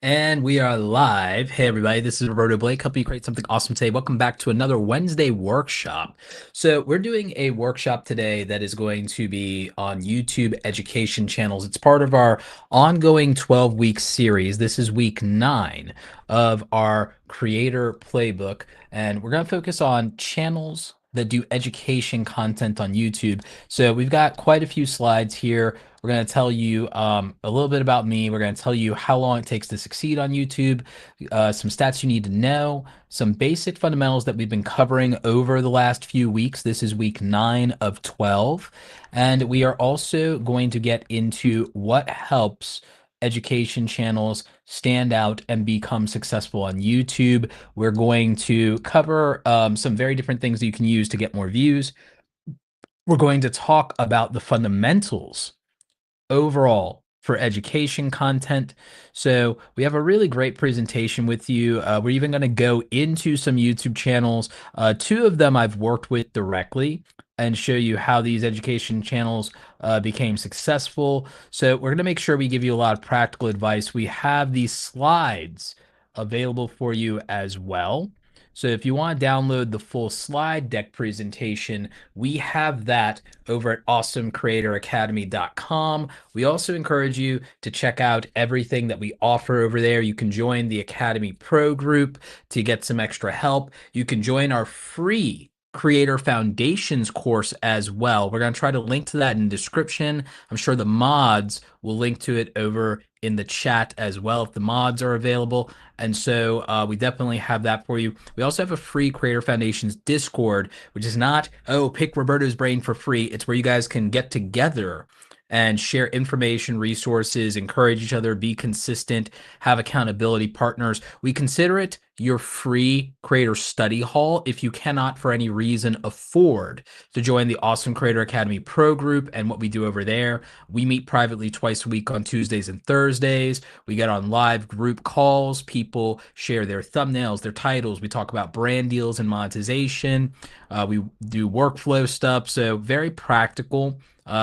And we are live. Hey, everybody, this is Roberto Blake, helping you create something awesome today. Welcome back to another Wednesday workshop. So, we're doing a workshop today that is going to be on YouTube education channels. It's part of our ongoing 12-week series. This is week 9 of our creator playbook, and we're going to focus on channels that do education content on YouTube. So, we've got quite a few slides here. We're going to tell you a little bit about me. We're going to tell you how long it takes to succeed on YouTube, some stats you need to know, some basic fundamentals that we've been covering over the last few weeks. This is week 9 of 12. And we are also going to get into what helps education channels stand out and become successful on YouTube. We're going to cover some very different things that you can use to get more views. We're going to talk about the fundamentals overall for education content. So we have a really great presentation with you. We're even going to go into some YouTube channels. Two of them I've worked with directly and show you how these education channels became successful. So we're going to make sure we give you a lot of practical advice. We have these slides available for you as well. So if you want to download the full slide deck presentation, we have that over at awesomecreatoracademy.com. We also encourage you to check out everything that we offer over there. You can join the Academy Pro group to get some extra help. You can join our free Creator Foundations course as well. We're going to try to link to that in the description. I'm sure the mods will link to it over in the chat as well if the mods are available. And so we definitely have that for you. We also have a free Creator Foundations Discord, which is not, oh, pick Roberto's brain for free. It's where you guys can get together and share information, resources, encourage each other, be consistent, have accountability partners. We consider it your free creator study hall if you cannot, for any reason, afford to join the Awesome Creator Academy Pro group and what we do over there. We meet privately twice a week on Tuesdays and Thursdays. We get on live group calls. People share their thumbnails, their titles. We talk about brand deals and monetization. We do workflow stuff. So very practical.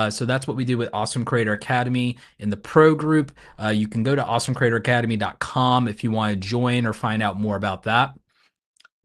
So that's what we do with Awesome Creator Academy in the pro group. You can go to awesomecreatoracademy.com if you want to join or find out more about that.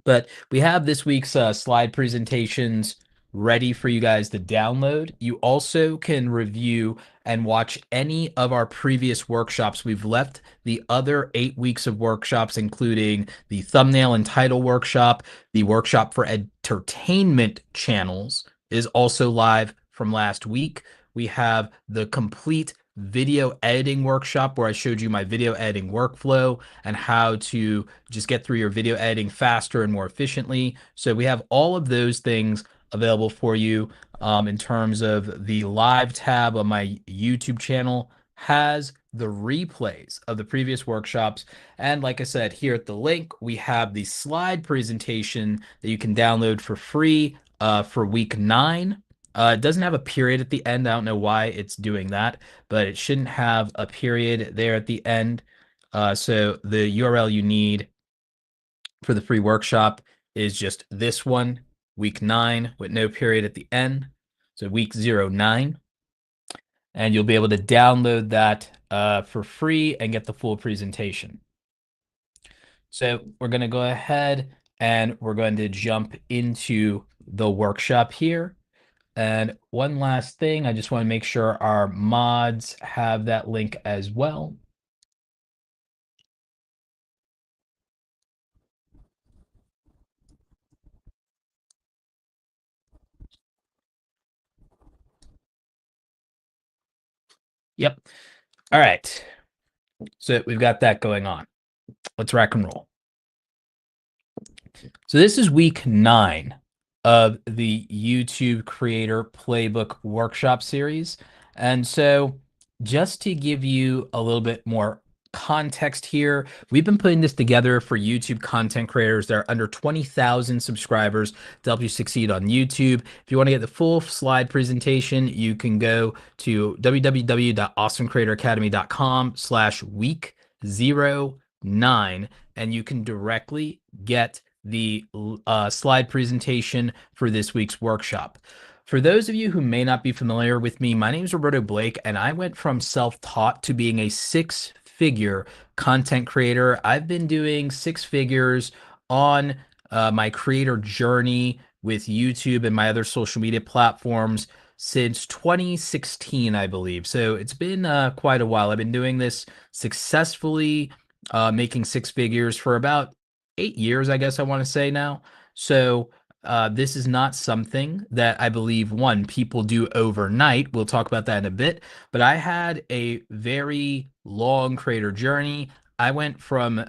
But we have this week's slide presentations ready for you guys to download. You also can review and watch any of our previous workshops. We've left the other 8 weeks of workshops, including the thumbnail and title workshop. The workshop for entertainment channels is also live from last week. We have the complete video editing workshop where I showed you my video editing workflow and how to just get through your video editing faster and more efficiently. So we have all of those things available for you. In terms of the live tab on my YouTube channel has the replays of the previous workshops. And like I said, here at the link, we have the slide presentation that you can download for free for week 9. It doesn't have a period at the end. I don't know why it's doing that, but it shouldn't have a period there at the end. So the URL you need for the free workshop is just this one, week 9 with no period at the end. So week 09. And you'll be able to download that for free and get the full presentation. So we're going to go ahead and we're going to jump into the workshop here. And one last thing, I just want to make sure our mods have that link as well. Yep. All right. So we've got that going on. Let's rock and roll. So this is week 9 of the YouTube Creator Playbook Workshop Series. And so just to give you a little bit more context here, we've been putting this together for YouTube content creators that are under 20,000 subscribers to help you succeed on YouTube. If you want to get the full slide presentation, you can go to www.awesomecreatoracademy.com/week09 and you can directly get the slide presentation for this week's workshop. For those of you who may not be familiar with me, my name is Roberto Blake, and I went from self-taught to being a 6 six-figure content creator. I've been doing six figures on my creator journey with YouTube and my other social media platforms since 2016, I believe. So it's been quite a while. I've been doing this successfully, making six figures for about 8 years, I guess I want to say now. So this is not something that I believe, one, people do overnight. We'll talk about that in a bit. But I had a very long creator journey. I went from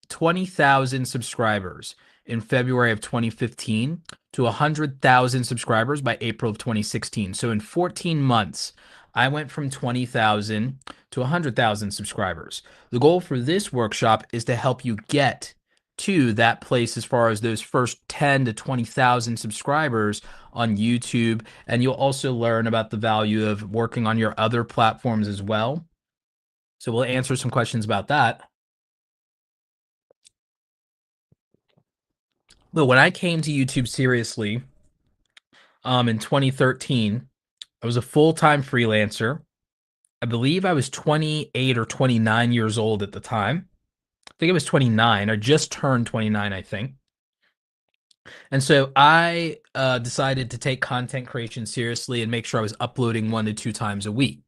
20,000 subscribers in February of 2015 to 100,000 subscribers by April of 2016. So in 14 months, I went from 20,000 to 100,000 subscribers. The goal for this workshop is to help you get to that place as far as those first 10 to 20,000 subscribers on YouTube. And you'll also learn about the value of working on your other platforms as well. So we'll answer some questions about that. But when I came to YouTube seriously, in 2013, I was a full-time freelancer. I believe I was 28 or 29 years old at the time. I think it was 29. I just turned 29, I think. And so I decided to take content creation seriously and make sure I was uploading 1 to 2 times a week.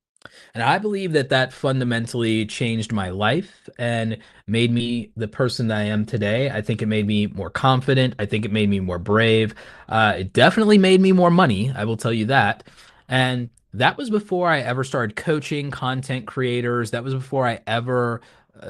And I believe that that fundamentally changed my life and made me the person that I am today. I think it made me more confident. I think it made me more brave. It definitely made me more money. I will tell you that. And that was before I ever started coaching content creators. That was before I ever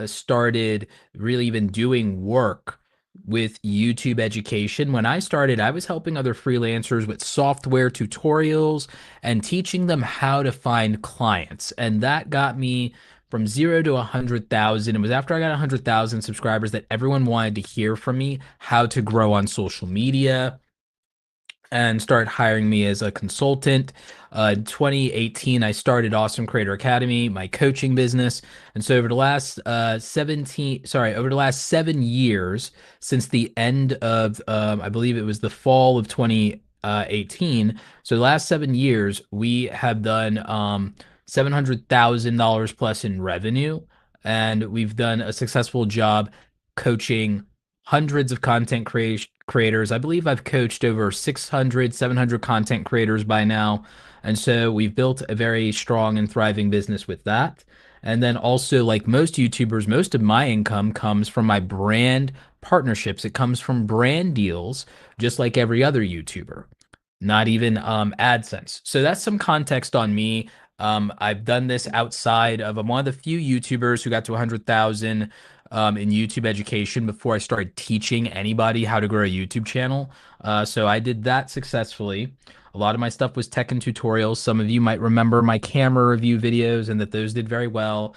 started really even doing work with YouTube education. When I started, I was helping other freelancers with software tutorials and teaching them how to find clients. And that got me from 0 to 100,000. It was after I got 100,000 subscribers that everyone wanted to hear from me how to grow on social media and started hiring me as a consultant. In 2018, I started Awesome Creator Academy, my coaching business. And so over the last over the last 7 years, since the end of, I believe it was the fall of 2018. So the last 7 years, we have done $700,000 plus in revenue. And we've done a successful job coaching hundreds of creators. I believe I've coached over 600, 700 content creators by now. And so we've built a very strong and thriving business with that. And then also, like most YouTubers, most of my income comes from my brand partnerships. It comes from brand deals, just like every other YouTuber, not even AdSense. So that's some context on me. I've done this outside of, I'm one of the few YouTubers who got to 100,000 in YouTube education before I started teaching anybody how to grow a YouTube channel. So I did that successfully. A lot of my stuff was tech and tutorials. Some of you might remember my camera review videos and that those did very well.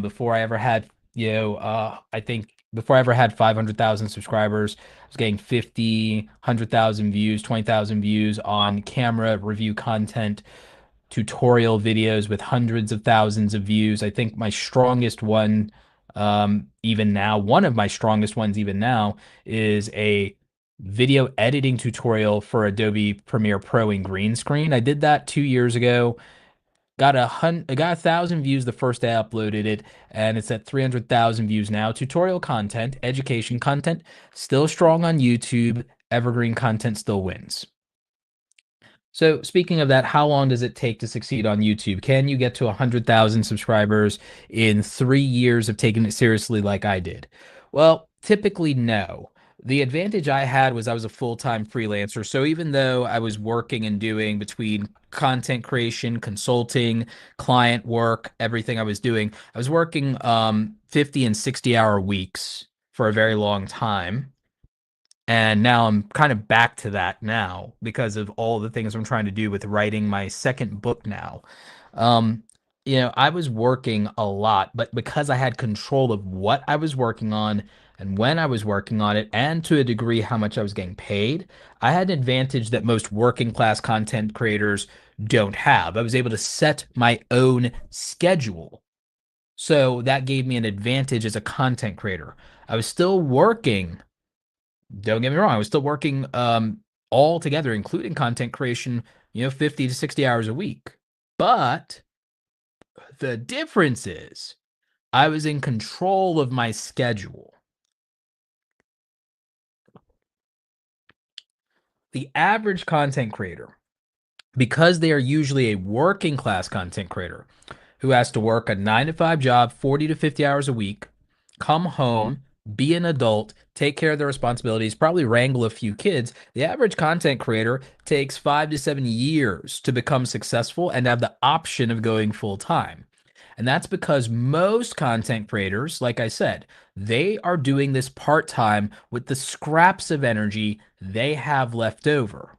Before I ever had, I think before I ever had 500,000 subscribers, I was getting 50, 100,000 views, 20,000 views on camera review content, tutorial videos with hundreds of thousands of views. I think my strongest one, even now, one of my strongest ones even now, is a video editing tutorial for Adobe Premiere Pro in green screen. I did that 2 years ago. I got 1,000 views the first day I uploaded it, and it's at 300,000 views now. Tutorial content, education content, still strong on YouTube. Evergreen content still wins. So speaking of that, how long does it take to succeed on YouTube? Can you get to 100,000 subscribers in 3 years of taking it seriously like I did? Well, typically no. The advantage I had was I was a full-time freelancer. So even though I was working and doing between content creation, consulting, client work, everything I was working 50 and 60-hour weeks for a very long time. And now I'm kind of back to that now because of all the things I'm trying to do with writing my second book now. Um, I was working a lot, but because I had control of what I was working on and when I was working on it, and to a degree how much I was getting paid, I had an advantage that most working class content creators don't have. I was able to set my own schedule. So that gave me an advantage as a content creator. I was still working, don't get me wrong, I was still working all together, including content creation, 50 to 60 hours a week. But the difference is I was in control of my schedule. The average content creator, because they are usually a working class content creator who has to work a 9 to 5 job, 40 to 50 hours a week, come home, be an adult, take care of their responsibilities, probably wrangle a few kids. The average content creator takes 5 to 7 years to become successful and have the option of going full time. And that's because most content creators, like I said, they are doing this part time with the scraps of energy they have left over.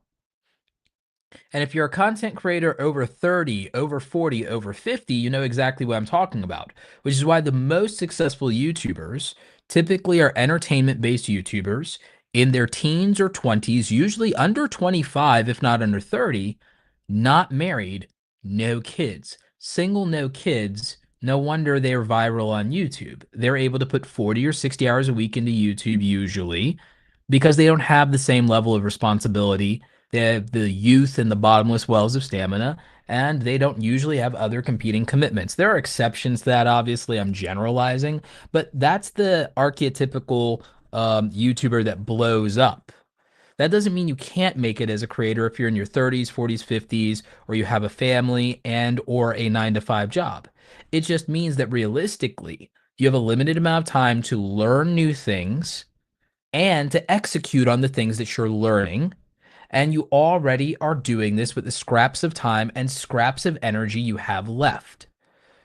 And if you're a content creator over 30, over 40, over 50, you know exactly what I'm talking about, which is why the most successful YouTubers typically are entertainment based YouTubers in their teens or 20s, usually under 25, if not under 30, not married, no kids, single, no kids. No wonder they're viral on YouTube. They're able to put 40 or 60 hours a week into YouTube usually because they don't have the same level of responsibility. They have the youth and the bottomless wells of stamina, and they don't usually have other competing commitments. There are exceptions to that, obviously. I'm generalizing, but that's the archetypical YouTuber that blows up. That doesn't mean you can't make it as a creator if you're in your 30s, 40s, 50s, or you have a family and or a 9 to 5 job. It just means that realistically, you have a limited amount of time to learn new things and to execute on the things that you're learning. And you already are doing this with the scraps of time and scraps of energy you have left.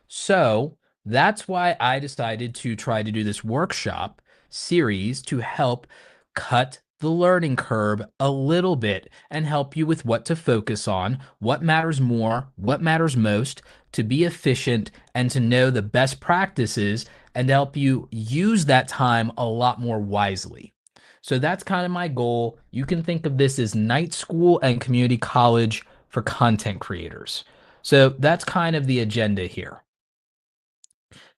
So that's why I decided to try to do this workshop series to help cut the learning curve a little bit and help you with what to focus on, what matters more, what matters most, to be efficient and to know the best practices and to help you use that time a lot more wisely. So that's kind of my goal. You can think of this as night school and community college for content creators. So that's kind of the agenda here.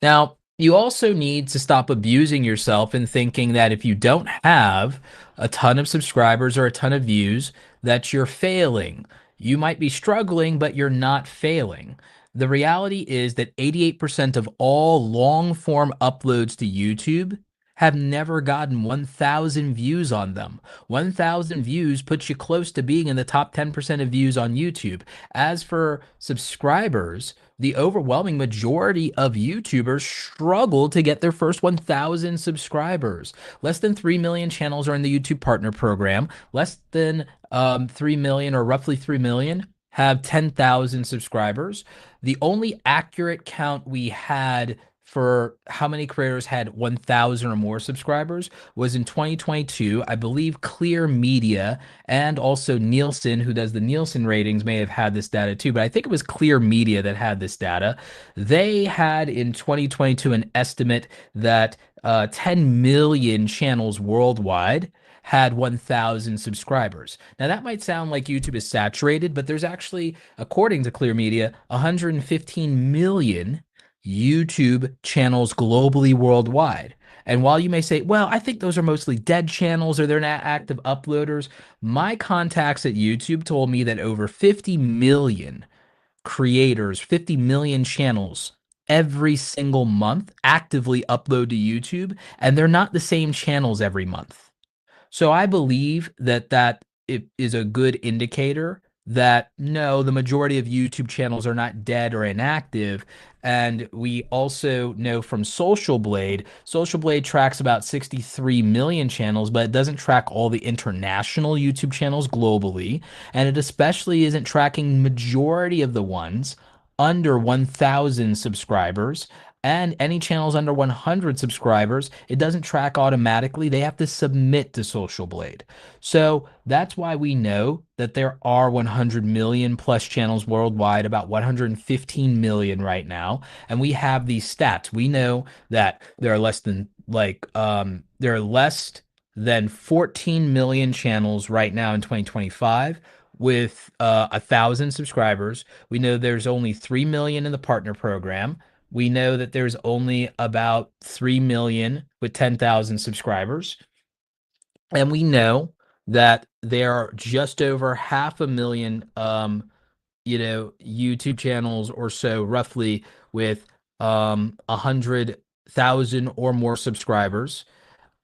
Now, you also need to stop abusing yourself and thinking that if you don't have a ton of subscribers or a ton of views, that you're failing. You might be struggling, but you're not failing. The reality is that 88% of all long form uploads to YouTube have never gotten 1,000 views on them. 1,000 views puts you close to being in the top 10% of views on YouTube. As for subscribers, the overwhelming majority of YouTubers struggle to get their first 1,000 subscribers. Less than 3 million channels are in the YouTube Partner Program. Less than 3 million or roughly 3 million have 10,000 subscribers. The only accurate count we had for how many creators had 1,000 or more subscribers was in 2022. I believe Clear Media and also Nielsen, who does the Nielsen ratings, may have had this data too, but I think it was Clear Media that had this data. They had in 2022 an estimate that 10 million channels worldwide had 1,000 subscribers. Now, that might sound like YouTube is saturated, but there's actually, according to Clear Media, 115 million YouTube channels globally worldwide. And while you may say, well, I think those are mostly dead channels or they're not active uploaders, my contacts at YouTube told me that over 50 million creators, 50 million channels every single month actively upload to YouTube, and they're not the same channels every month. So I believe that it is a good indicator that no, the majority of YouTube channels are not dead or inactive. And we also know from Social Blade tracks about 63 million channels, but it doesn't track all the international YouTube channels globally. And it especially isn't tracking majority of the ones under 1,000 subscribers and any channels under 100 subscribers, it doesn't track automatically. They have to submit to Social Blade. So that's why we know that there are 100 million plus channels worldwide, about 115 million right now. And we have these stats. We know that there are less than 14 million channels right now in 2025 with 1,000 subscribers. We know there's only 3 million in the partner program. We know that there's only about 3 million with 10,000 subscribers. And we know that there are just over half a million, YouTube channels or so, roughly, with 100,000 or more subscribers.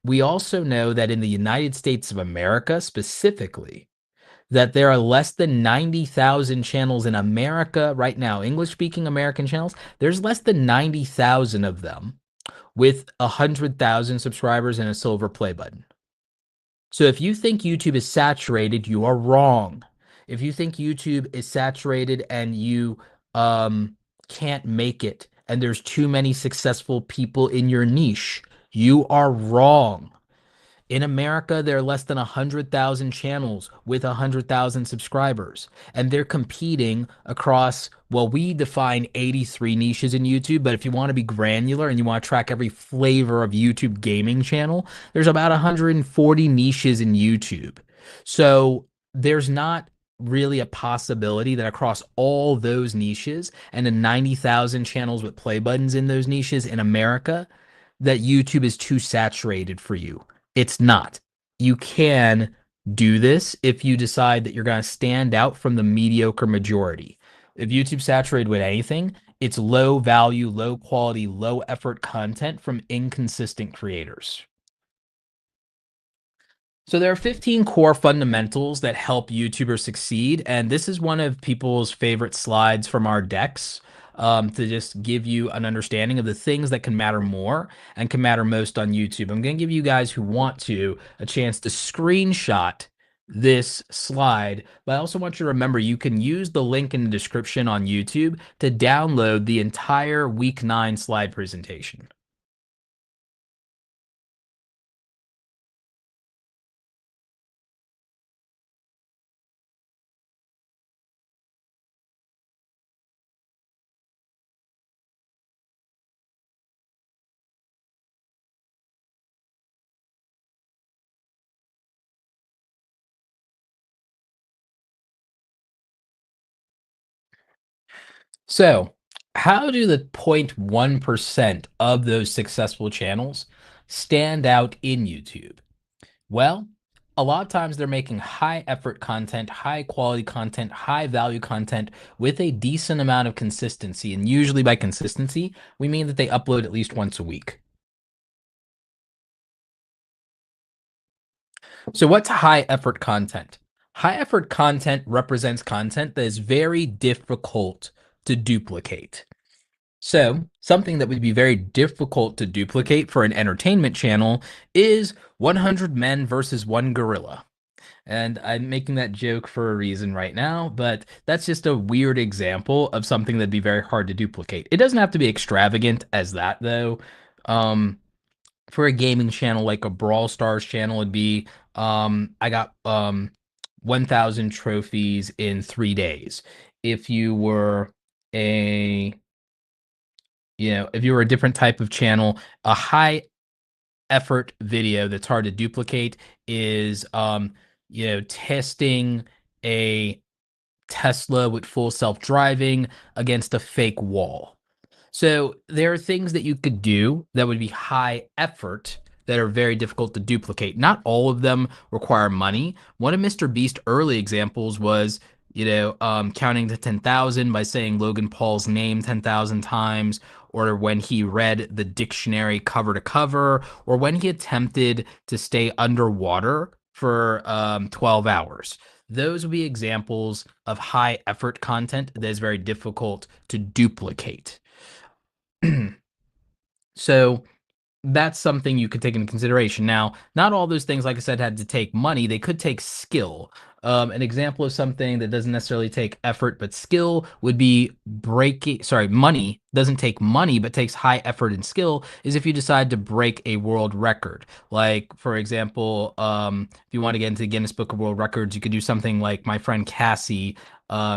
We also know that in the United States of America specifically, that there are less than 90,000 channels in America right now, English speaking American channels. There's less than 90,000 of them with 100,000 subscribers and a silver play button. So if you think YouTube is saturated, you are wrong. If you think YouTube is saturated and you can't make it and there's too many successful people in your niche, you are wrong. In America, there are less than 100,000 channels with 100,000 subscribers, and they're competing across, well, we define 83 niches in YouTube, but if you want to be granular and you want to track every flavor of YouTube gaming channel, there's about 140 niches in YouTube. So there's not really a possibility that across all those niches and the 90,000 channels with play buttons in those niches in America, that YouTube is too saturated for you. It's not. You can do this if you decide that you're going to stand out from the mediocre majority. If YouTube's saturated with anything, it's low value, low quality, low effort content from inconsistent creators. So there are 15 core fundamentals that help YouTubers succeed, and this is one of people's favorite slides from our decks, to just give you an understanding of the things that can matter more and can matter most on YouTube. I'm going to give you guys who want to a chance to screenshot this slide, but I also want you to remember you can use the link in the description on YouTube to download the entire week 9 slide presentation. So, how do the 0.1% of those successful channels stand out in YouTube? Well, a lot of times they're making high effort content, high quality content, high value content with a decent amount of consistency. And usually by consistency, we mean that they upload at least once a week. So, what's high effort content? High effort content represents content that is very difficult to duplicate. So, something that would be very difficult to duplicate for an entertainment channel is 100 men versus one gorilla. And I'm making that joke for a reason right now, but that's just a weird example of something that'd be very hard to duplicate. It doesn't have to be extravagant as that, though. Um, for a gaming channel like a Brawl Stars channel, it'd be I got 1,000 trophies in 3 days. If you were a if you were a different type of channel, a high effort video that's hard to duplicate is testing a Tesla with full self-driving against a fake wall. So there are things that you could do that would be high effort that are very difficult to duplicate. Not all of them require money. One of Mr. Beast's early examples was, counting to 10,000 by saying Logan Paul's name 10,000 times, or when he read the dictionary cover to cover, or when he attempted to stay underwater for 12 hours. Those would be examples of high effort content that is very difficult to duplicate. So that's something you could take into consideration. Now, not all those things, like I said, had to take money. They could take skill. An example of something that doesn't necessarily take effort but skill would be money doesn't take money but takes high effort and skill is if you decide to break a world record. Like, for example, if you want to get into the Guinness Book of World Records, you could do something like my friend Cassie.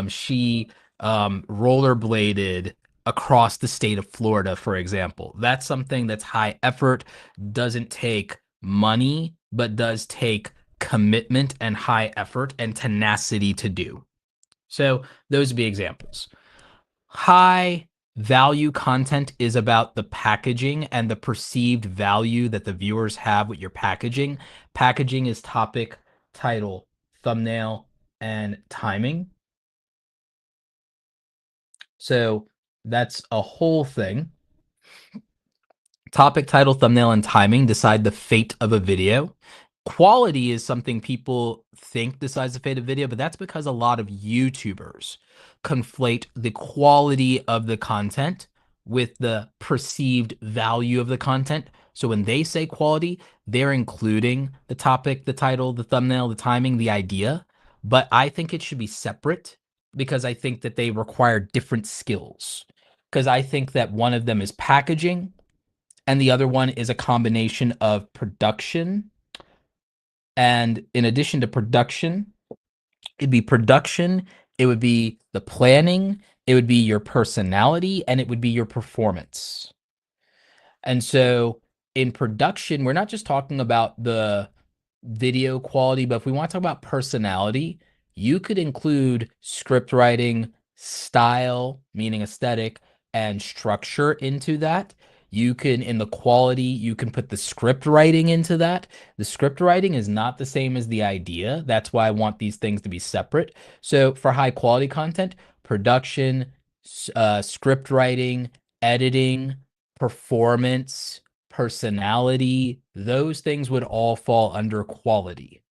She rollerbladed across the state of Florida, for example. That's something that's high effort, doesn't take money, but does take commitment and high effort and tenacity to do. So those would be examples. High value content is about the packaging and the perceived value that the viewers have with your packaging. Packaging is topic, title, thumbnail, and timing. So that's a whole thing. Topic, title, thumbnail, and timing decide the fate of a video. Quality is something people think decides the fate of video, but that's because a lot of YouTubers conflate the quality of the content with the perceived value of the content. So when they say quality, they're including the topic, the title, the thumbnail, the timing, the idea. But I think it should be separate because I think that they require different skills. Because I think that one of them is packaging and the other one is a combination of production. And in addition to production, it would be the planning, it would be your personality, and it would be your performance. And so in production, we're not just talking about the video quality, but if we want to talk about personality, you could include script writing, style, meaning aesthetic, and structure into that. You can, in the quality, you can put the script writing into that. The script writing is not the same as the idea. That's why I want these things to be separate. So for high quality content, production, script writing, editing, performance, personality, those things would all fall under quality.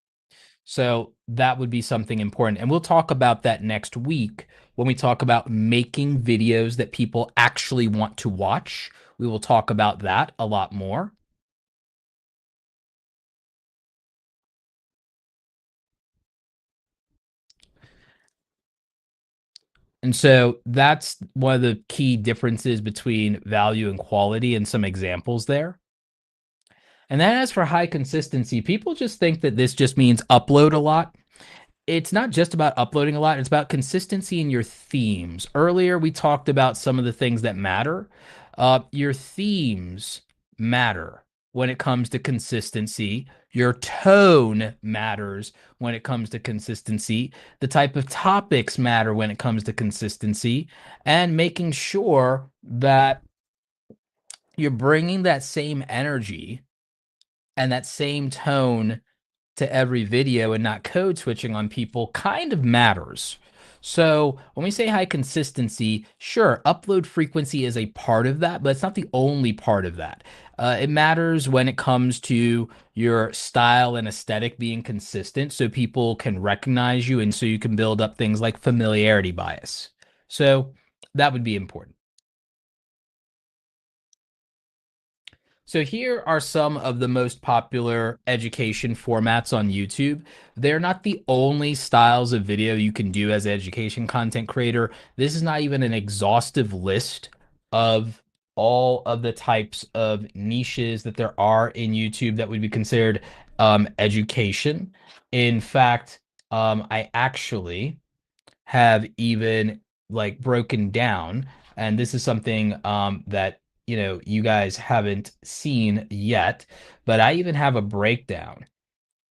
So that would be something important. And we'll talk about that next week when we talk about making videos that people actually want to watch. We will talk about that a lot more. And so that's one of the key differences between value and quality and some examples there. And then as for high consistency, people just think that this just means upload a lot. It's not just about uploading a lot, it's about consistency in your themes. Earlier, we talked about some of the things that matter. Your themes matter when it comes to consistency. Your tone matters when it comes to consistency. The type of topics matter when it comes to consistency. And making sure that you're bringing that same energy and that same tone to every video and not code switching on people kind of matters. So when we say high consistency, sure, upload frequency is a part of that, but it's not the only part of that. It matters when it comes to your style and aesthetic being consistent so people can recognize you and so you can build up things like familiarity bias. So that would be important. So here are some of the most popular education formats on YouTube. They're not the only styles of video you can do as an education content creator. This is not even an exhaustive list of all of the types of niches that there are in YouTube that would be considered education. In fact, I actually have even like broken down, and this is something that you guys haven't seen yet, but I even have a breakdown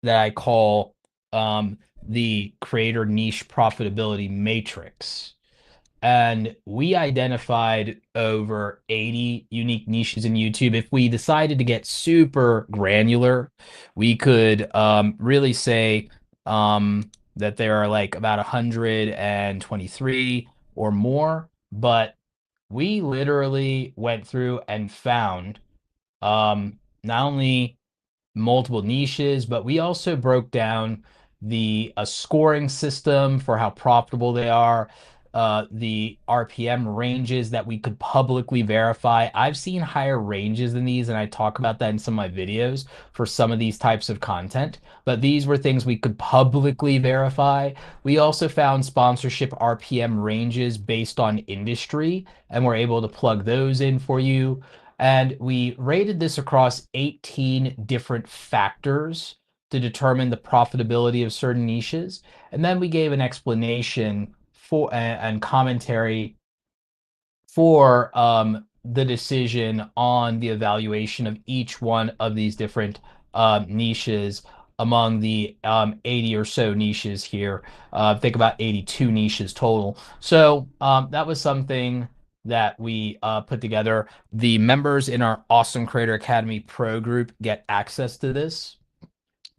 that I call the creator niche profitability matrix. And we identified over 80 unique niches in YouTube. If we decided to get super granular, we could really say that there are like about 123 or more. But we literally went through and found not only multiple niches, but we also broke down the scoring system for how profitable they are, the RPM ranges that we could publicly verify. I've seen higher ranges than these, and I talk about that in some of my videos for some of these types of content, but these were things we could publicly verify. We also found sponsorship RPM ranges based on industry, and we're able to plug those in for you. And we rated this across 18 different factors to determine the profitability of certain niches. And then we gave an explanation for and commentary for the decision on the evaluation of each one of these different niches among the 80 or so niches here. Think about 82 niches total. So that was something that we put together. The members in our Awesome Creator Academy Pro group get access to this,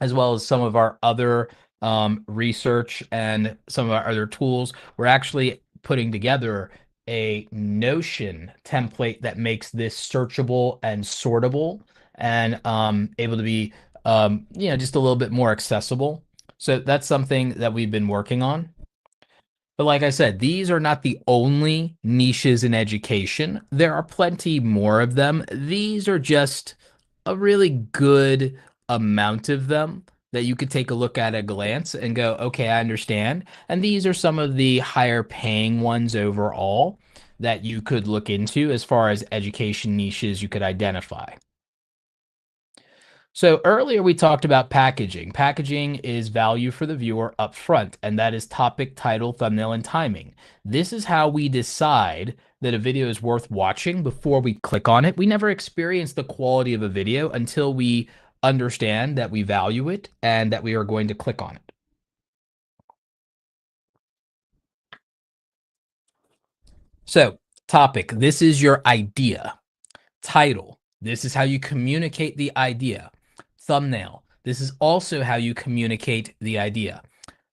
as well as some of our other research and some of our other tools. We're actually putting together a Notion template that makes this searchable and sortable and able to be just a little bit more accessible. So that's something that we've been working on. But like I said, these are not the only niches in education. There are plenty more of them. These are just a really good amount of them that you could take a look at a glance and go, okay, I understand. And these are some of the higher paying ones overall that you could look into as far as education niches you could identify. So earlier we talked about packaging. Packaging is value for the viewer up front, and that is topic, title, thumbnail, and timing. This is how we decide that a video is worth watching before we click on it. We never experience the quality of a video until we understand that we value it and that we are going to click on it. So, topic, this is your idea. Title, this is how you communicate the idea. Thumbnail, this is also how you communicate the idea.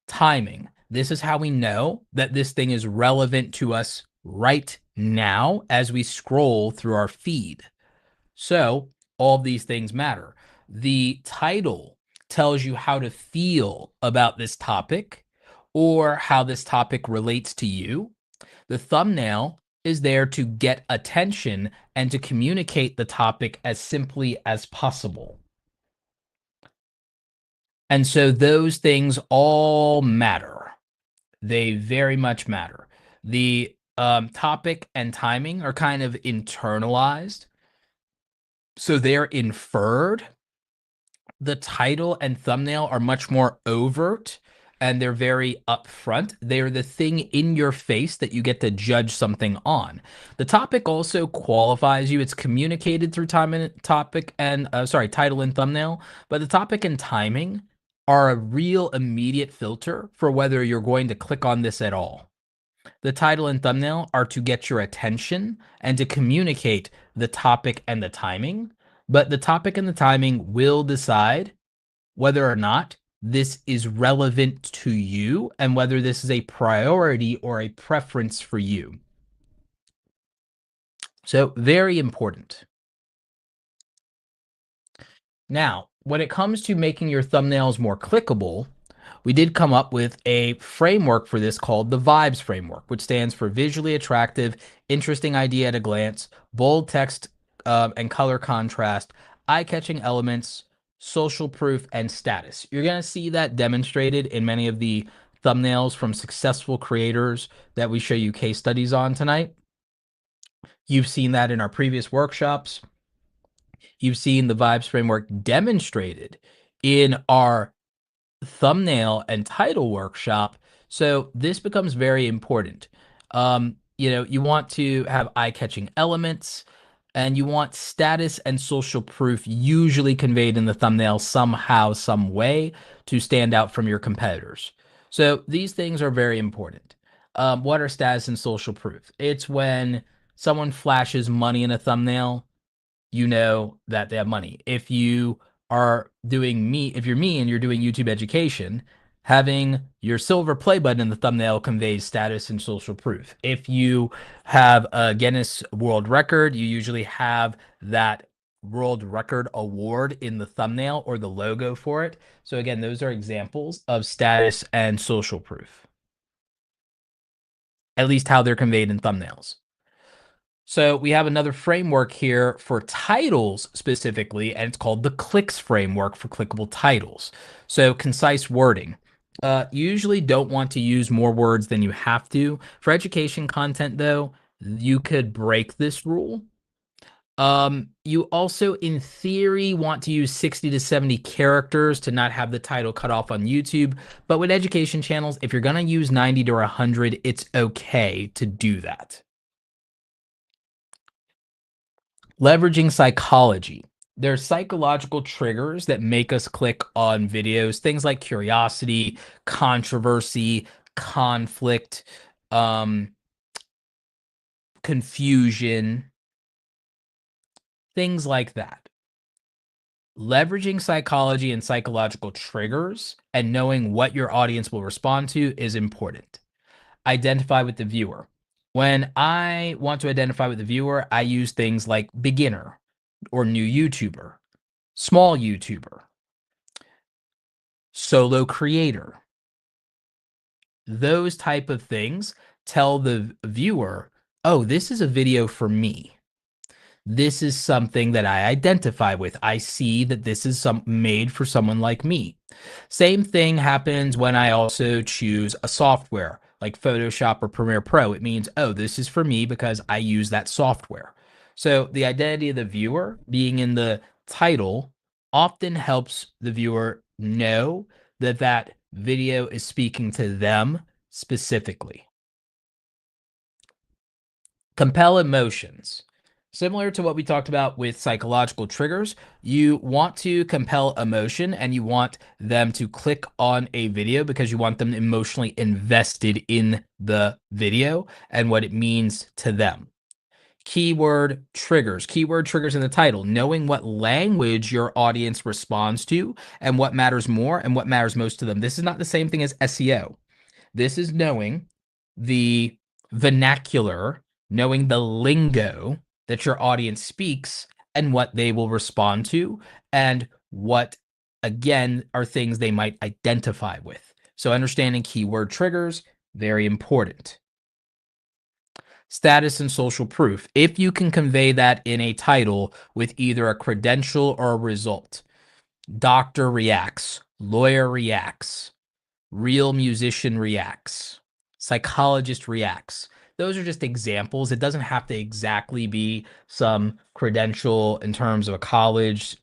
Timing, this is how we know that this thing is relevant to us right now as we scroll through our feed. So, all of these things matter. The title tells you how to feel about this topic or how this topic relates to you. The thumbnail is there to get attention and to communicate the topic as simply as possible. And so those things all matter. They very much matter. The topic and timing are kind of internalized. So they're inferred. The title and thumbnail are much more overt and they're very upfront. They're the thing in your face that you get to judge something on. The topic also qualifies you. It's communicated through time and topic and title and thumbnail, but the topic and timing are a real immediate filter for whether you're going to click on this at all. The title and thumbnail are to get your attention and to communicate the topic and the timing, but the topic and the timing will decide whether or not this is relevant to you and whether this is a priority or a preference for you. So, very important. Now, when it comes to making your thumbnails more clickable, we did come up with a framework for this called the VIBES framework, which stands for visually attractive, interesting idea at a glance, bold text and color contrast, eye-catching elements, social proof, and status. You're going to see that demonstrated in many of the thumbnails from successful creators that we show you case studies on tonight. You've seen that in our previous workshops. You've seen the VIBES framework demonstrated in our thumbnail and title workshop. So this becomes very important. You want to have eye-catching elements and you want status and social proof usually conveyed in the thumbnail somehow, some way to stand out from your competitors. So these things are very important. What are status and social proof? It's when someone flashes money in a thumbnail, you know that they have money. If you are doing me, if you're me and you're doing YouTube education, having your silver play button in the thumbnail conveys status and social proof. If you have a Guinness World Record, you usually have that World Record Award in the thumbnail or the logo for it. So again, those are examples of status and social proof, at least how they're conveyed in thumbnails. So we have another framework here for titles specifically, and it's called the clicks framework for clickable titles. So concise wording. Usually don't want to use more words than you have to. For education content, though, you could break this rule. You also, in theory, want to use 60 to 70 characters to not have the title cut off on YouTube. But with education channels, if you're going to use 90 to 100, it's okay to do that. Leveraging psychology. There's psychological triggers that make us click on videos, things like curiosity, controversy, conflict, confusion, things like that. Leveraging psychology and psychological triggers and knowing what your audience will respond to is important. Identify with the viewer. When I want to identify with the viewer, I use things like beginner or new YouTuber, small YouTuber, solo creator. Those type of things tell the viewer, oh, this is a video for me. This is something that I identify with. I see that this is made for someone like me. Same thing happens when I also choose a software like Photoshop or Premiere Pro. It means, oh, this is for me because I use that software. So the identity of the viewer being in the title often helps the viewer know that that video is speaking to them specifically. Compel emotions. Similar to what we talked about with psychological triggers, you want to compel emotion and you want them to click on a video because you want them emotionally invested in the video and what it means to them. Keyword triggers in the title, knowing what language your audience responds to and what matters more and what matters most to them. This is not the same thing as SEO. This is knowing the vernacular, knowing the lingo that your audience speaks and what they will respond to, and what, again, are things they might identify with. So, understanding keyword triggers, very important. Status and social proof. If you can convey that in a title with either a credential or a result, doctor reacts, lawyer reacts, real musician reacts, psychologist reacts. Those are just examples. It doesn't have to exactly be some credential in terms of a college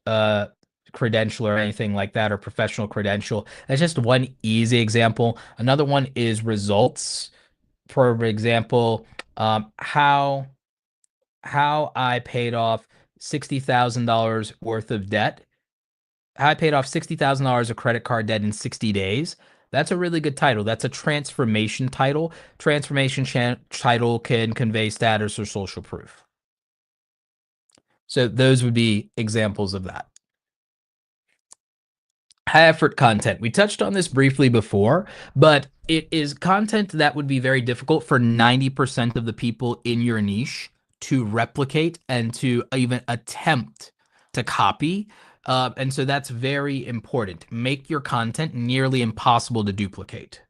credential or anything like that, or professional credential. That's just one easy example. Another one is results. For example, how I paid off $60,000 worth of debt. I paid off $60,000 of credit card debt in 60 days. That's a really good title. That's a transformation title. Title can convey status or social proof. So those would be examples of that. High effort content. We touched on this briefly before, but it is content that would be very difficult for 90% of the people in your niche to replicate and to even attempt to copy. And so that's very important. Make your content nearly impossible to duplicate.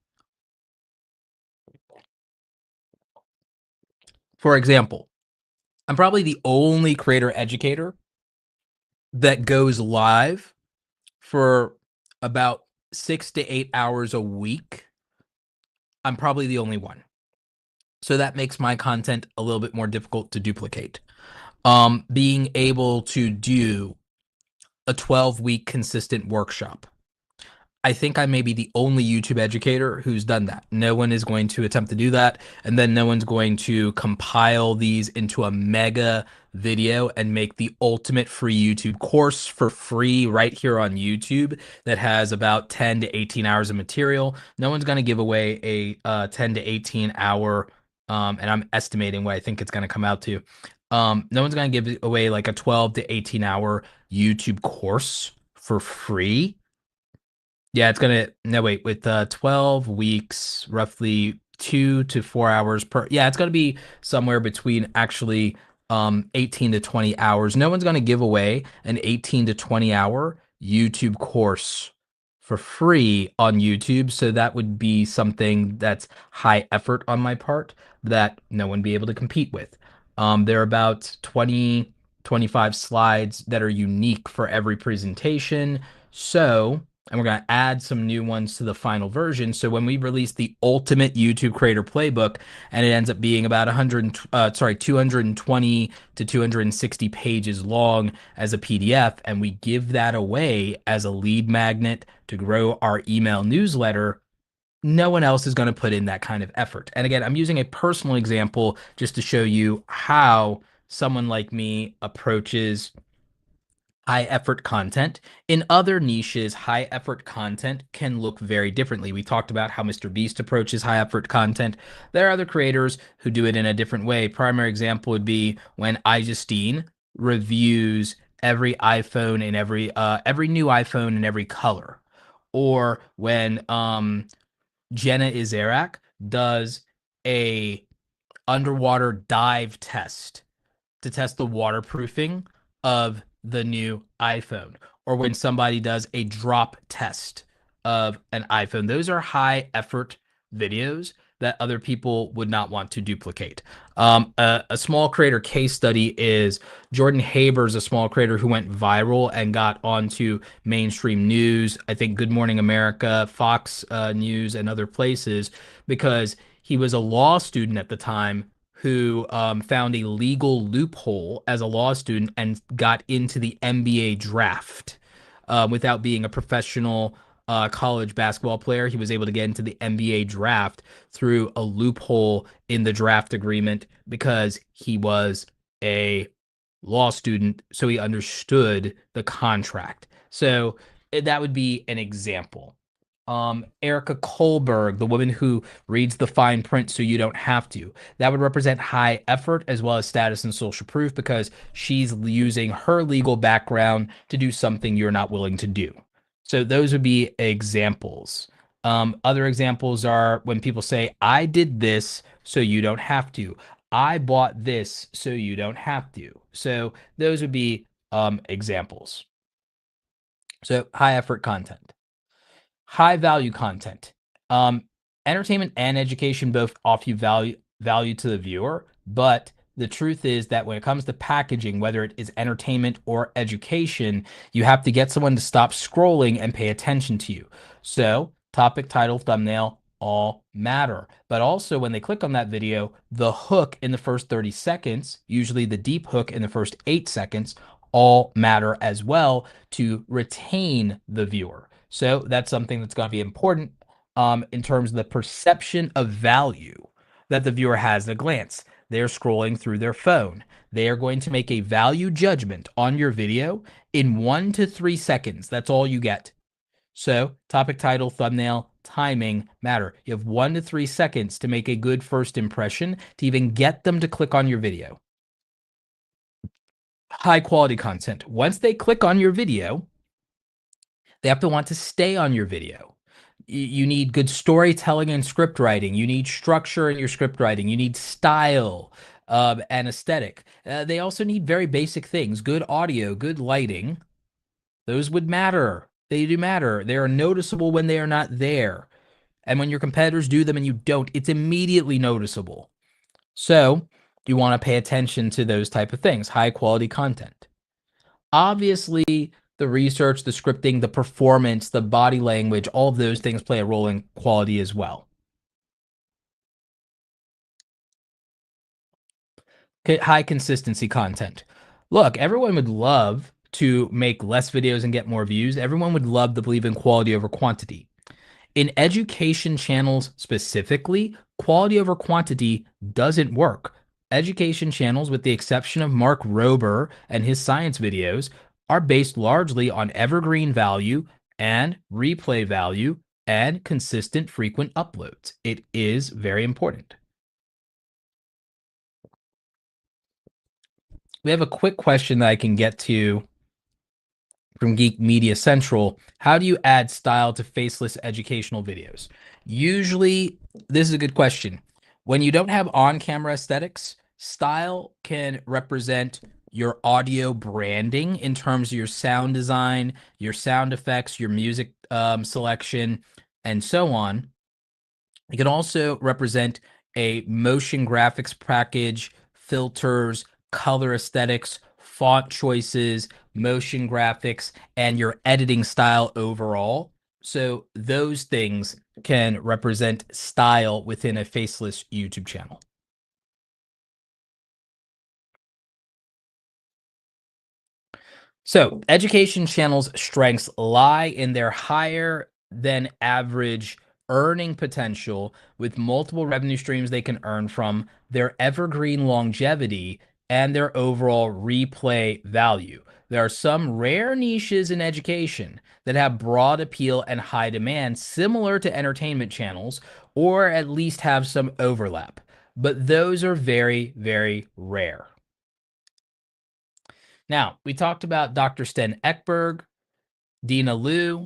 For example, I'm probably the only creator educator that goes live for about 6 to 8 hours a week. I'm probably the only one. So that makes my content a little bit more difficult to duplicate. Being able to do a 12-week consistent workshop. I think I may be the only YouTube educator who's done that. No one is going to attempt to do that. And then no one's going to compile these into a mega video and make the ultimate free YouTube course for free right here on YouTube that has about 10 to 18 hours of material. No one's going to give away a 10 to 18 hour, and I'm estimating what I think it's going to come out to. No one's going to give away like a 12 to 18 hour YouTube course for free. Yeah, it's gonna no wait, with 12 weeks, roughly 2 to 4 hours per. Yeah, it's gonna be somewhere between actually 18 to 20 hours. No one's gonna give away an 18 to 20 hour YouTube course for free on YouTube. So that would be something that's high effort on my part that no one be able to compete with. There are about 20, 25 slides that are unique for every presentation. So, and we're going to add some new ones to the final version. So when we release the ultimate YouTube creator playbook, and it ends up being about 220 to 260 pages long as a PDF, and we give that away as a lead magnet to grow our email newsletter, no one else is going to put in that kind of effort. And again, I'm using a personal example just to show you how someone like me approaches high effort content. In other niches, high effort content can look very differently. We talked about how Mr. Beast approaches high effort content. There are other creators who do it in a different way. Primary example would be when iJustine reviews every iPhone and every new iPhone in every color, or when Jenna Izarak does a underwater dive test to test the waterproofing of the new iPhone, or when somebody does a drop test of an iPhone. Those are high effort videos that other people would not want to duplicate. A small creator case study is Jordan Haber's a small creator who went viral and got onto mainstream news. I think Good Morning America, Fox News, and other places because he was a law student at the time who found a legal loophole as a law student and got into the NBA draft without being a professional college basketball player. He was able to get into the NBA draft through a loophole in the draft agreement because he was a law student, so he understood the contract. So that would be an example. Erica Kohlberg, the woman who reads the fine print so you don't have to. That would represent high effort as well as status and social proof because she's using her legal background to do something you're not willing to do. So those would be examples. Other examples are when people say, I did this so you don't have to. I bought this so you don't have to. So those would be examples. So high effort content. High value content. Um, Entertainment and education both offer you value to the viewer, but the truth is that when it comes to packaging, whether it is entertainment or education, you have to get someone to stop scrolling and pay attention to you. So topic, title, thumbnail all matter. But also when they click on that video, the hook in the first 30 seconds, usually the deep hook in the first 8 seconds, all matter as well to retain the viewer. So that's something that's going to be important in terms of the perception of value that the viewer has at a glance. They're scrolling through their phone. They are going to make a value judgment on your video in 1 to 3 seconds. That's all you get. So topic, title, thumbnail, timing matter. You have 1 to 3 seconds to make a good first impression to even get them to click on your video. High quality content. Once they click on your video, they have to want to stay on your video. You need good storytelling and script writing. You need structure in your script writing. You need style and aesthetic. They also need very basic things, good audio, good lighting. Those would matter. They do matter. They are noticeable when they are not there. And when your competitors do them and you don't, it's immediately noticeable. So you want to pay attention to those type of things, high quality content. Obviously, the research, the scripting, the performance, the body language, all of those things play a role in quality as well. High consistency content. Look, everyone would love to make less videos and get more views. Everyone would love to believe in quality over quantity. In education channels specifically, quality over quantity doesn't work. Education channels, with the exception of Mark Rober and his science videos, are based largely on evergreen value and replay value and consistent frequent uploads. It is very important. We have a quick question that I can get to from Geek Media Central. How do you add style to faceless educational videos? Usually, this is a good question. When you don't have on-camera aesthetics, style can represent your audio branding in terms of your sound design, your sound effects, your music selection, and so on. It can also represent a motion graphics package, filters, color aesthetics, font choices, motion graphics, and your editing style overall. So those things can represent style within a faceless YouTube channel. So education channels' strengths lie in their higher than average earning potential with multiple revenue streams they can earn from, their evergreen longevity, and their overall replay value. There are some rare niches in education that have broad appeal and high demand, similar to entertainment channels, or at least have some overlap. But those are very, very rare. Now, we talked about Dr. Sten Ekberg, Dina Liu,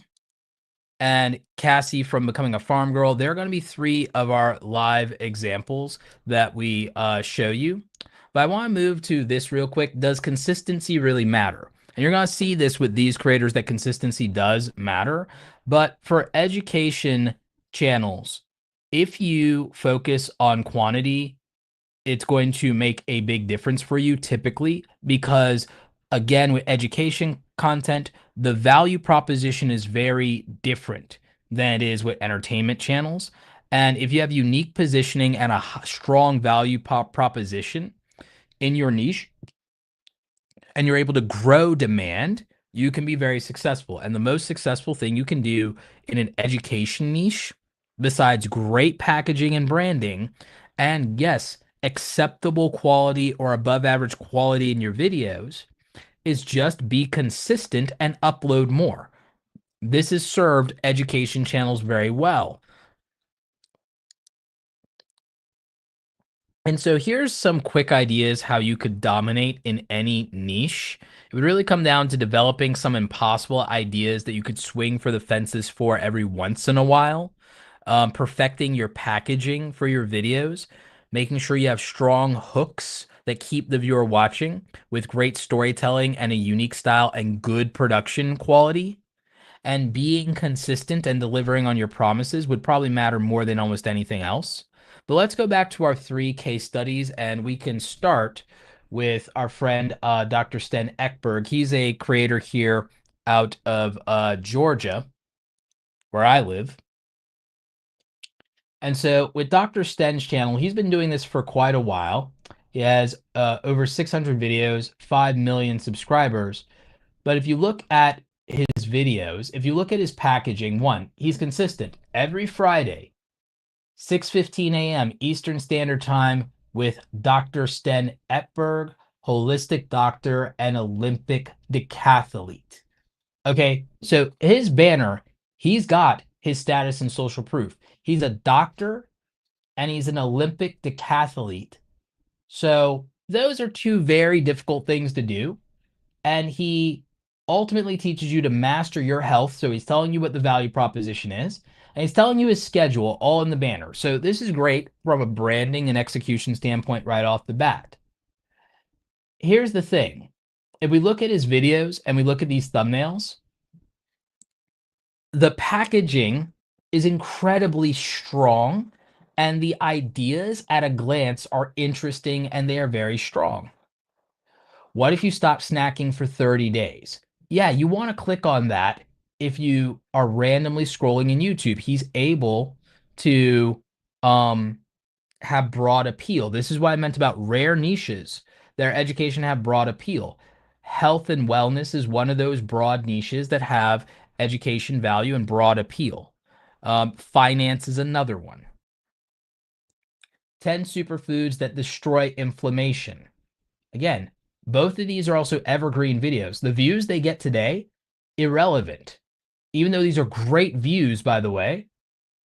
and Cassie from Becoming a Farm Girl. They're going to be three of our live examples that we show you. But I want to move to this real quick. Does consistency really matter? And you're going to see this with these creators that consistency does matter. But for education channels, if you focus on quantity, it's going to make a big difference for you typically because, again, with education content, the value proposition is very different than it is with entertainment channels. And if you have unique positioning and a strong value proposition in your niche, and you're able to grow demand, you can be very successful. And the most successful thing you can do in an education niche, besides great packaging and branding, and yes, acceptable quality or above average quality in your videos, is just be consistent and upload more. This has served education channels very well. And so here's some quick ideas how you could dominate in any niche. It would really come down to developing some impossible ideas that you could swing for the fences for every once in a while, perfecting your packaging for your videos, making sure you have strong hooks that keep the viewer watching with great storytelling and a unique style and good production quality, and being consistent and delivering on your promises would probably matter more than almost anything else. But let's go back to our three case studies, and we can start with our friend Dr. Sten Ekberg. He's a creator here out of Georgia, where I live. And so with Dr. Sten's channel, he's been doing this for quite a while. He has over 600 videos, 5 million subscribers. But if you look at his videos, if you look at his packaging, one, he's consistent every Friday, 6:15 a.m. Eastern Standard Time with Dr. Sten Ekberg, holistic doctor and Olympic decathlete. Okay, so his banner, he's got his status and social proof. He's a doctor and he's an Olympic decathlete. So those are two very difficult things to do. And he ultimately teaches you to master your health. So he's telling you what the value proposition is, and he's telling you his schedule all in the banner. So this is great from a branding and execution standpoint right off the bat. Here's the thing. If we look at his videos and we look at these thumbnails, the packaging is incredibly strong and the ideas at a glance are interesting and they are very strong. What if you stop snacking for 30 days? Yeah, you want to click on that if you are randomly scrolling in YouTube. He's able to um, have broad appeal. This is what I meant about rare niches. Their education have broad appeal. Health and wellness is one of those broad niches that have education value and broad appeal. Finance is another one. 10 superfoods that destroy inflammation. Again, both of these are also evergreen videos. The views they get today, irrelevant. Even though these are great views, by the way,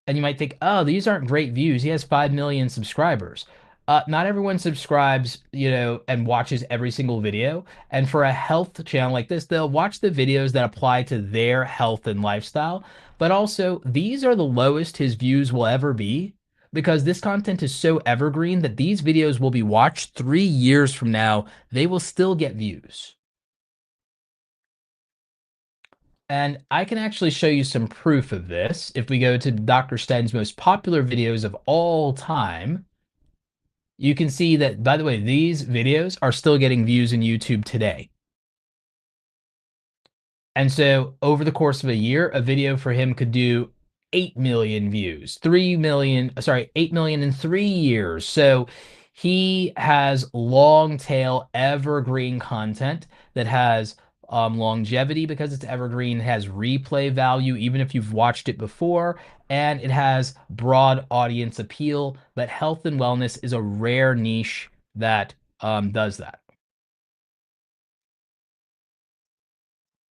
and you might think, oh, these aren't great views. He has 5 million subscribers. Not everyone subscribes, and watches every single video. And for a health channel like this, they'll watch the videos that apply to their health and lifestyle. But also, these are the lowest his views will ever be because this content is so evergreen that these videos will be watched 3 years from now. They will still get views. And I can actually show you some proof of this. If we go to Dr. Sten's most popular videos of all time, you can see that, by the way, these videos are still getting views in YouTube today. And so over the course of a year, a video for him could do 8 million views, 3 million, sorry, 8 million in 3 years. So he has long tail evergreen content that has longevity because it's evergreen, it has replay value, even if you've watched it before, and it has broad audience appeal. But health and wellness is a rare niche that does that.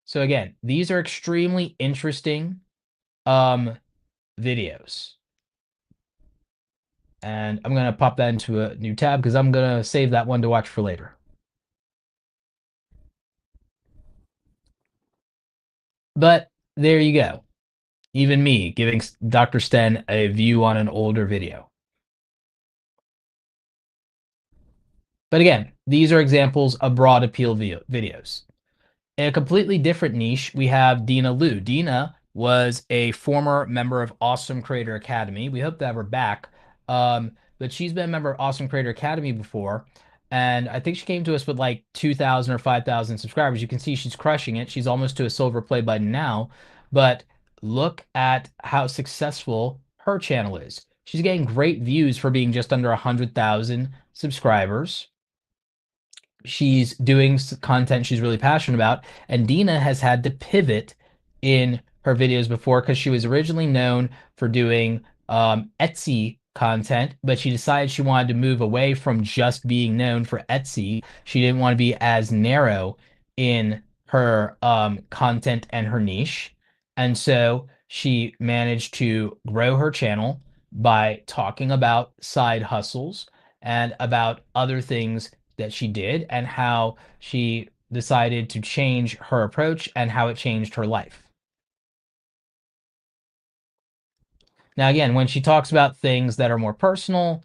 So again, these are extremely interesting videos. And I'm going to pop that into a new tab because I'm going to save that one to watch for later. But there you go. Even me giving Dr. Sten a view on an older video. But again, these are examples of broad appeal videos. In a completely different niche, we have Dina Liu. Dina was a former member of Awesome Creator Academy. We hope to have her back. But she's been a member of Awesome Creator Academy before. And I think she came to us with like 2,000 or 5,000 subscribers. You can see she's crushing it. She's almost to a silver play button now. But look at how successful her channel is. She's getting great views for being just under 100,000 subscribers. She's doing content she's really passionate about. And Dina has had to pivot in her videos before because she was originally known for doing Etsy content, but she decided she wanted to move away from just being known for Etsy. She didn't want to be as narrow in her content and her niche. And so she managed to grow her channel by talking about side hustles and about other things that she did and how she decided to change her approach and how it changed her life. Now, again, when she talks about things that are more personal,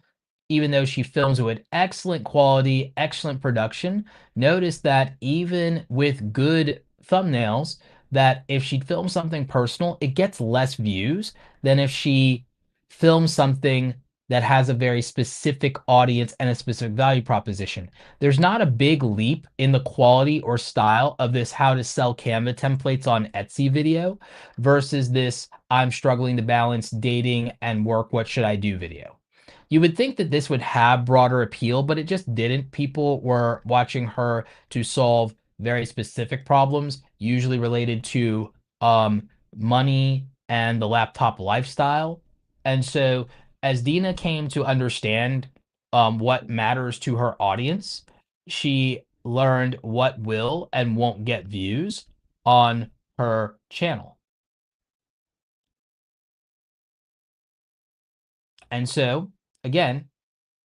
even though she films it with excellent quality, excellent production, notice that even with good thumbnails, that if she films something personal, it gets less views than if she films something that has a very specific audience and a specific value proposition. There's not a big leap in the quality or style of this how to sell Canva templates on Etsy video versus this I'm struggling to balance dating and work. What should I do video? You would think that this would have broader appeal, but it just didn't. People were watching her to solve very specific problems, usually related to money and the laptop lifestyle. And so, as Dina came to understand what matters to her audience, she learned what will and won't get views on her channel. And so, again,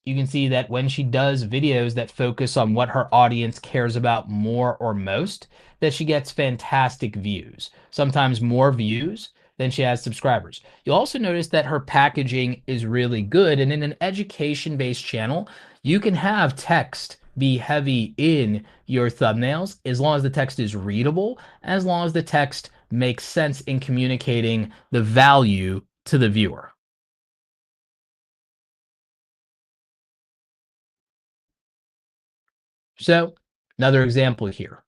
you can see that when she does videos that focus on what her audience cares about more or most, that she gets fantastic views, sometimes more views than she has subscribers. You'll also notice that her packaging is really good. And in an education-based channel, you can have text be heavy in your thumbnails as long as the text is readable, as long as the text makes sense in communicating the value to the viewer. So, another example here.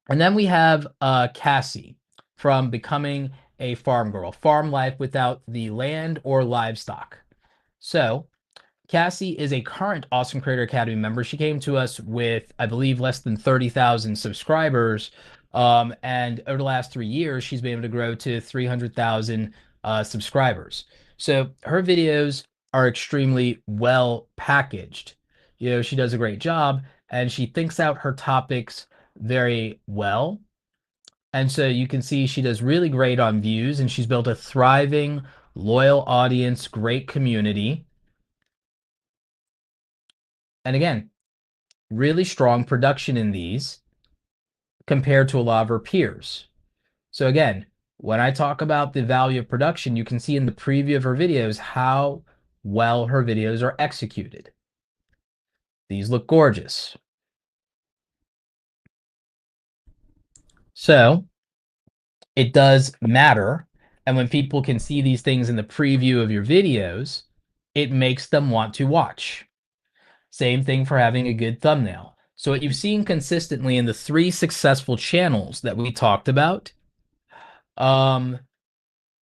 And then we have Cassie from Becoming a Farm Girl, farm life without the land or livestock. So, Cassie is a current Awesome Creator Academy member. She came to us with, I believe, less than 30,000 subscribers. And over the last 3 years, she's been able to grow to 300,000 subscribers. So her videos are extremely well packaged. She does a great job and she thinks out her topics very well. And so you can see she does really great on views and she's built a thriving, loyal audience, great community. And again, really strong production in these compared to a lot of her peers. So again, when I talk about the value of production, you can see in the preview of her videos how well her videos are executed. These look gorgeous. So it does matter. And when people can see these things in the preview of your videos, it makes them want to watch. Same thing for having a good thumbnail. So what you've seen consistently in the 3 successful channels that we talked about, um,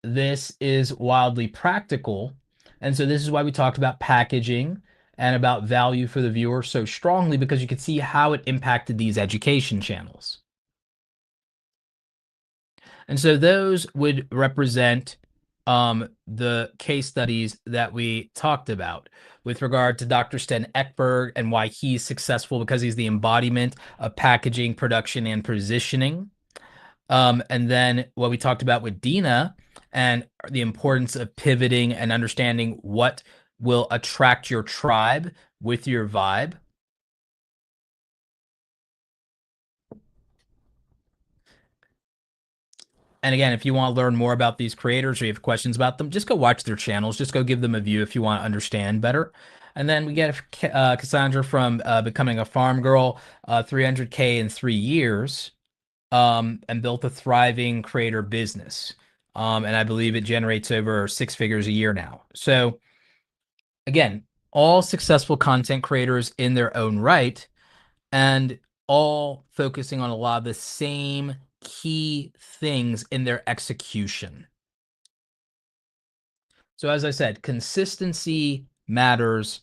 this is wildly practical. And so this is why we talked about packaging and about value for the viewer so strongly, because you could see how it impacted these education channels. And so those would represent the case studies that we talked about with regard to Dr. Sten Ekberg and why he's successful because he's the embodiment of packaging, production, and positioning. And then what we talked about with Dina and the importance of pivoting and understanding what will attract your tribe with your vibe. And again, if you want to learn more about these creators or you have questions about them, just go watch their channels. Just go give them a view if you want to understand better. And then we get Cassandra from becoming a farm girl, 300K in 3 years, and built a thriving creator business. And I believe it generates over 6 figures a year now. So again, all successful content creators in their own right, and all focusing on a lot of the same key things in their execution. So, as I said, consistency matters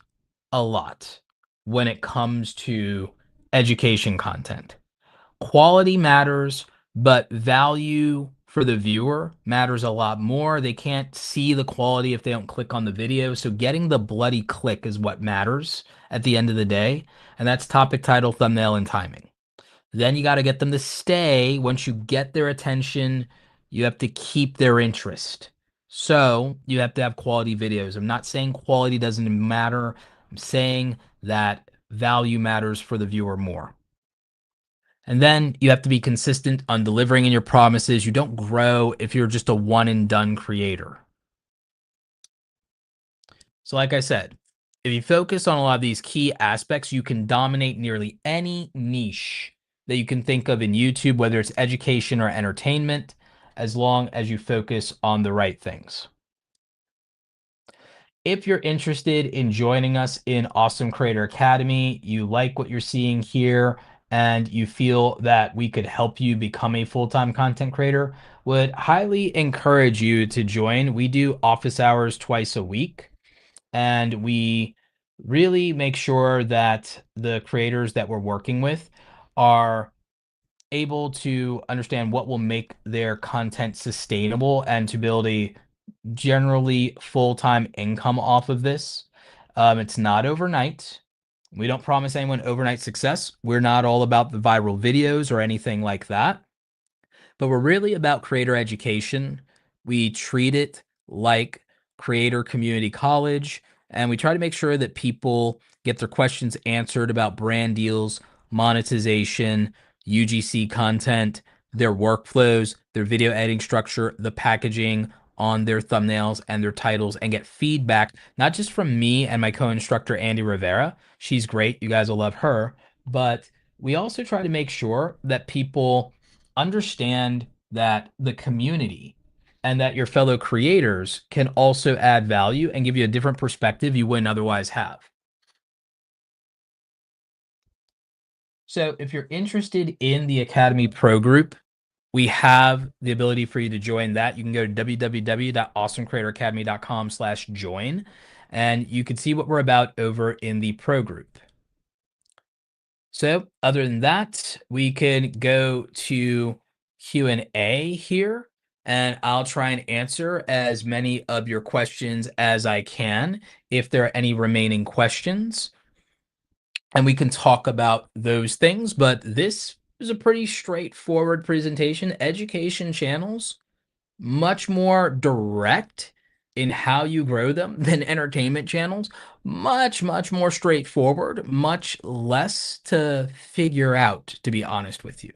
a lot when it comes to education content. Quality matters, but value for the viewer matters a lot more. They can't see the quality if they don't click on the video. So, getting the bloody click is what matters at the end of the day. And that's topic, title, thumbnail, and timing. Then you got to get them to stay. Once you get their attention, you have to keep their interest. So you have to have quality videos. I'm not saying quality doesn't matter. I'm saying that value matters for the viewer more. And then you have to be consistent on delivering in your promises. You don't grow if you're just a one and done creator. So, like I said, if you focus on a lot of these key aspects, you can dominate nearly any niche that you can think of in YouTube, whether it's education or entertainment, as long as you focus on the right things. If you're interested in joining us in Awesome Creator Academy, you like what you're seeing here, and you feel that we could help you become a full-time content creator, would highly encourage you to join. We do office hours twice a week, and we really make sure that the creators that we're working with are able to understand what will make their content sustainable and to build a generally full-time income off of this. It's not overnight. We don't promise anyone overnight success. We're not all about the viral videos or anything like that, but we're really about creator education. We treat it like creator community college, and we try to make sure that people get their questions answered about brand deals, monetization, UGC content, their workflows, their video editing structure, the packaging on their thumbnails and their titles, and get feedback, not just from me and my co-instructor, Andy Rivera. She's great. You guys will love her. But we also try to make sure that people understand that the community and that your fellow creators can also add value and give you a different perspective you wouldn't otherwise have. So if you're interested in the Academy Pro Group, we have the ability for you to join that. You can go to www.awesomecreatoracademy.com/join, and you can see what we're about over in the Pro Group. So other than that, we can go to Q&A here, and I'll try and answer as many of your questions as I can if there are any remaining questions, and we can talk about those things. But this is a pretty straightforward presentation. Education channels, much more direct in how you grow them than entertainment channels. Much more straightforward, much less to figure out, to be honest with you.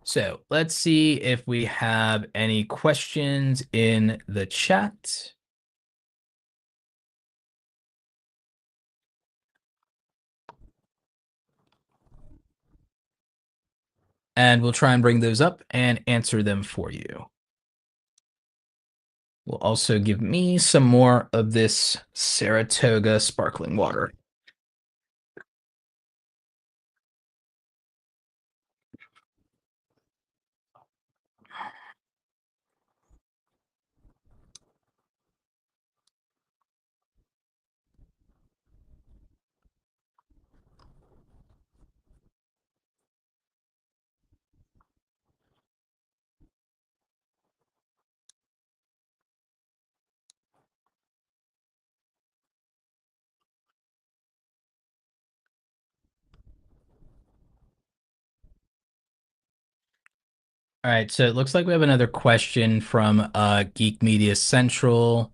So let's see if we have any questions in the chat. And we'll try and bring those up and answer them for you. We'll also give me some more of this Saratoga sparkling water. All right, so it looks like we have another question from Geek Media Central.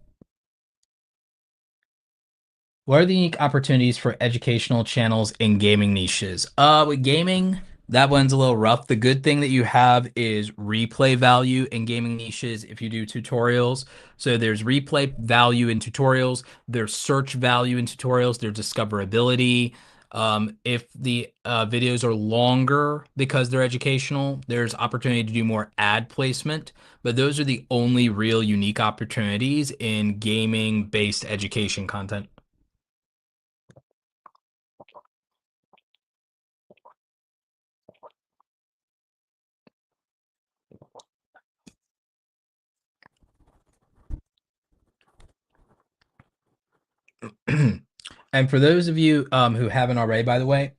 What are the unique opportunities for educational channels in gaming niches? With gaming, That one's a little rough. The good thing that you have is replay value in gaming niches if you do tutorials. So there's replay value in tutorials, there's search value in tutorials, there's discoverability. If the videos are longer because they're educational, there's opportunity to do more ad placement. But those are the only real unique opportunities in gaming-based education content. And for those of you who haven't already, by the way,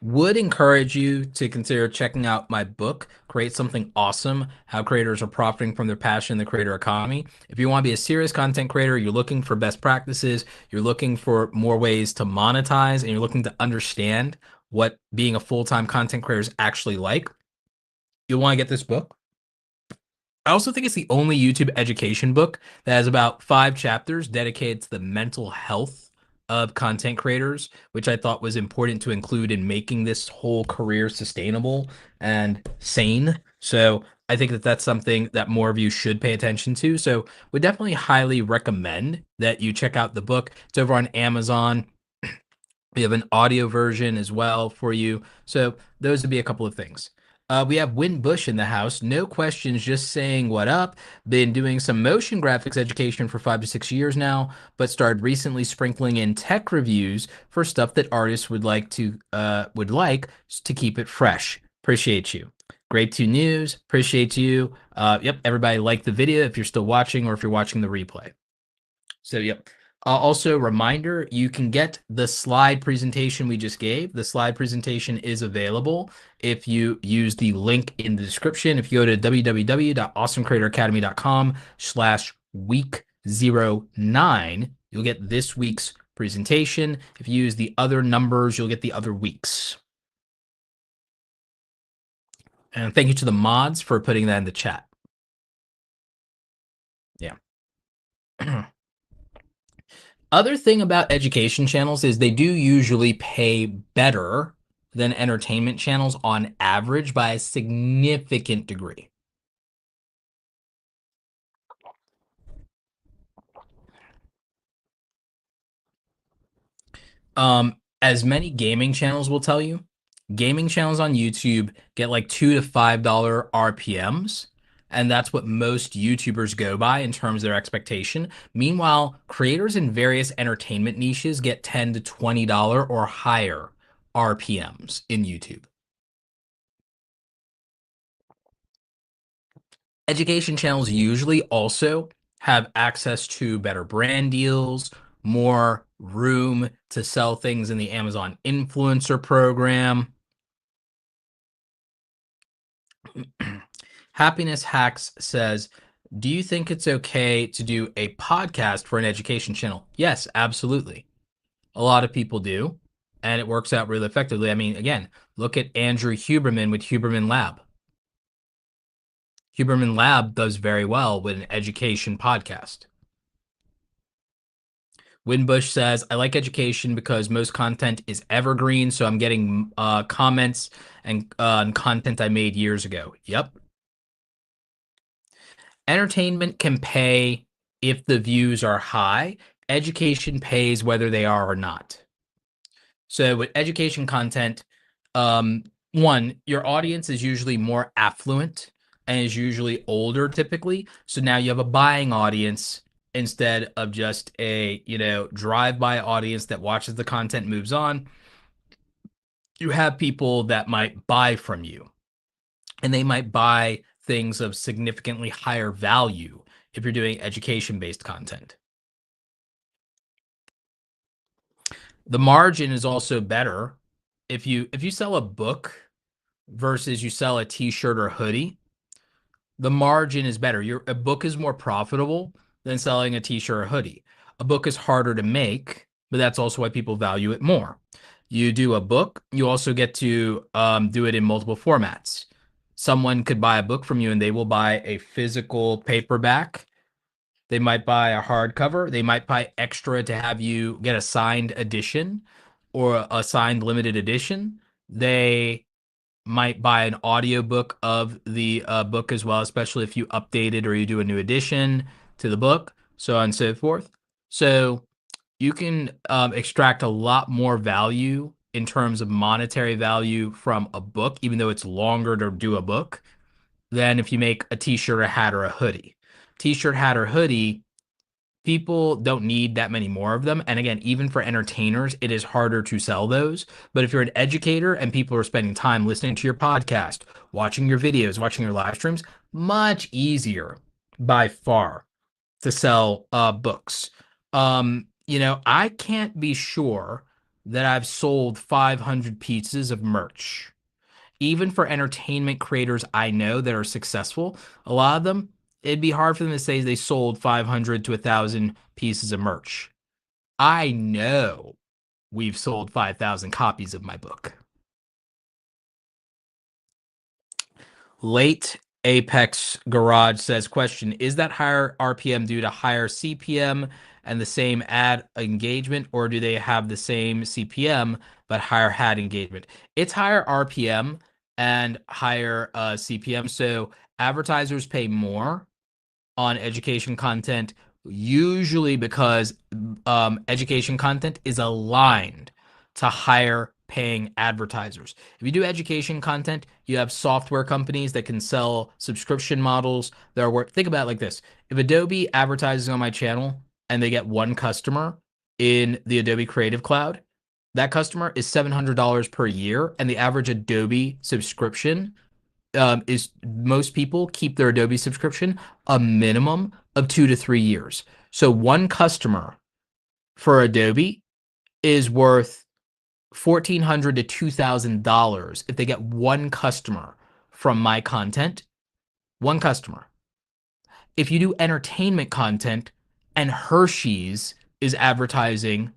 would encourage you to consider checking out my book, Create Something Awesome: How Creators Are Profiting from Their Passion in the Creator Economy. If you want to be a serious content creator, you're looking for best practices, you're looking for more ways to monetize, and you're looking to understand what being a full-time content creator is actually like, you'll want to get this book. I also think it's the only YouTube education book that has about 5 chapters dedicated to the mental health of content creators, which I thought was important to include in making this whole career sustainable and sane. So I think that that's something that more of you should pay attention to. So would definitely highly recommend that you check out the book. It's over on Amazon. We have an audio version as well for you. So those would be a couple of things. We have Win Bush in the house. No questions, just saying what up. Been doing some motion graphics education for 5 to 6 years now, but started recently sprinkling in tech reviews for stuff that artists would like to keep it fresh. Appreciate you. Great 2 news. Appreciate you. Yep, everybody like the video if you're still watching or if you're watching the replay. So, yep. Also, reminder, you can get the slide presentation we just gave. The slide presentation is available if you use the link in the description. If you go to www.awesomecreatoracademy.com/week09, you'll get this week's presentation. If you use the other numbers, you'll get the other weeks. And thank you to the mods for putting that in the chat. Yeah. Other thing about education channels is they do usually pay better than entertainment channels on average by a significant degree. As many gaming channels will tell you, gaming channels on YouTube get like $2 to $5 RPMs, and that's what most YouTubers go by in terms of their expectation. Meanwhile, creators in various entertainment niches get $10 to $20 or higher RPMs in YouTube. Education channels usually also have access to better brand deals, more room to sell things in the Amazon influencer program. Happiness Hacks says, do you think it's okay to do a podcast for an education channel? Yes, absolutely. A lot of people do, and it works out really effectively. I mean, again, look at Andrew Huberman with Huberman Lab. Huberman Lab does very well with an education podcast. Winbush says, I like education because most content is evergreen, so I'm getting comments and content I made years ago. Yep. Entertainment can pay if the views are high. Education pays whether they are or not. So with education content, one, your audience is usually more affluent and is usually older typically. So now you have a buying audience instead of just a, drive-by audience that watches the content, moves on. You have people that might buy from you, and they might buy things of significantly higher value if you're doing education-based content. The margin is also better if you sell a book versus you sell a t-shirt or hoodie. The margin is better. A book is more profitable than selling a t-shirt or hoodie. A book is harder to make, but that's also why people value it more. You do a book, you also get to do it in multiple formats. Someone could buy a book from you and they will buy a physical paperback. They might buy a hardcover. They might buy extra to have you get a signed edition or a signed limited edition. They might buy an audiobook of the book as well, especially if you update it or you do a new edition to the book, so on and so forth. So you can extract a lot more value in terms of monetary value from a book, even though it's longer to do a book, than if you make a t-shirt, a hat, or a hoodie. T-shirt, hat, or hoodie, people don't need that many more of them. And again, even for entertainers, it is harder to sell those. But if you're an educator and people are spending time listening to your podcast, watching your videos, watching your live streams, much easier by far to sell books. I can't be sure that I've sold 500 pieces of merch. Even for entertainment creators I know that are successful, a lot of them, it'd be hard for them to say they sold 500 to 1,000 pieces of merch. I know we've sold 5,000 copies of my book. Late Apex Garage says, question, is that higher RPM due to higher CPM and the same ad engagement, or do they have the same CPM but higher ad engagement? It's higher RPM and higher CPM. So advertisers pay more on education content, usually because education content is aligned to higher paying advertisers. If you do education content, you have software companies that can sell subscription models that are worth. Think about it like this. If Adobe advertises on my channel and they get one customer in the Adobe Creative Cloud, that customer is $700 per year, and the average Adobe subscription is most people keep their Adobe subscription a minimum of 2 to 3 years. So one customer for Adobe is worth $1,400 to $2,000 if they get one customer from my content. One customer. If you do entertainment content and Hershey's is advertising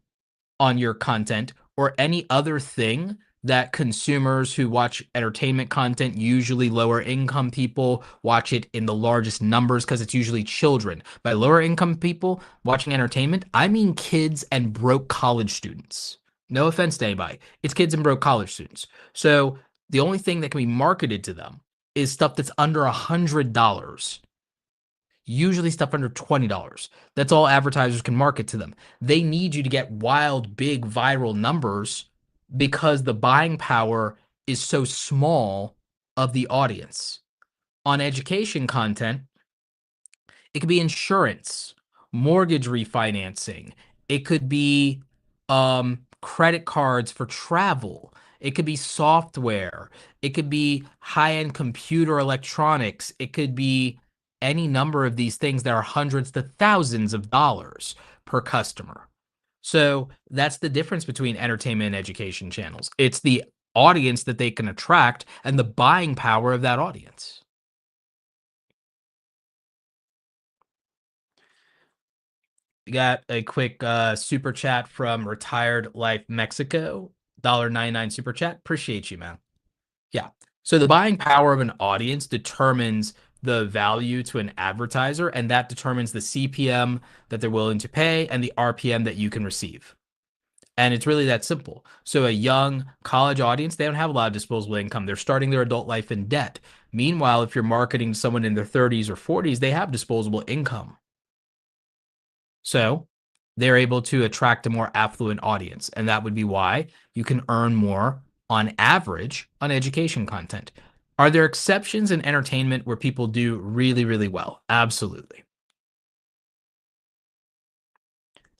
on your content or any other thing that consumers who watch entertainment content, usually lower income people, watch it in the largest numbers because it's usually children. By lower income people watching entertainment, I mean kids and broke college students. No offense to anybody. It's kids and broke college students. So the only thing that can be marketed to them is stuff that's under $100, usually stuff under $20. That's all advertisers can market to them. They need you to get wild, big, viral numbers because the buying power is so small of the audience. On education content, it could be insurance, mortgage refinancing. It could be credit cards for travel. It could be software. It could be high-end computer electronics. It could be any number of these things that are hundreds to thousands of dollars per customer. So that's the difference between entertainment and education channels. It's the audience that they can attract and the buying power of that audience. We got a quick super chat from Retired Life Mexico, $1.99 super chat. Appreciate you, man. Yeah. So the buying power of an audience determines the value to an advertiser, and that determines the CPM that they're willing to pay and the RPM that you can receive. And it's really that simple. So a young college audience, they don't have a lot of disposable income. They're starting their adult life in debt. Meanwhile, if you're marketing to someone in their 30s or 40s, they have disposable income. So they're able to attract a more affluent audience. And that would be why you can earn more on average on education content. Are there exceptions in entertainment where people do really, really well? Absolutely.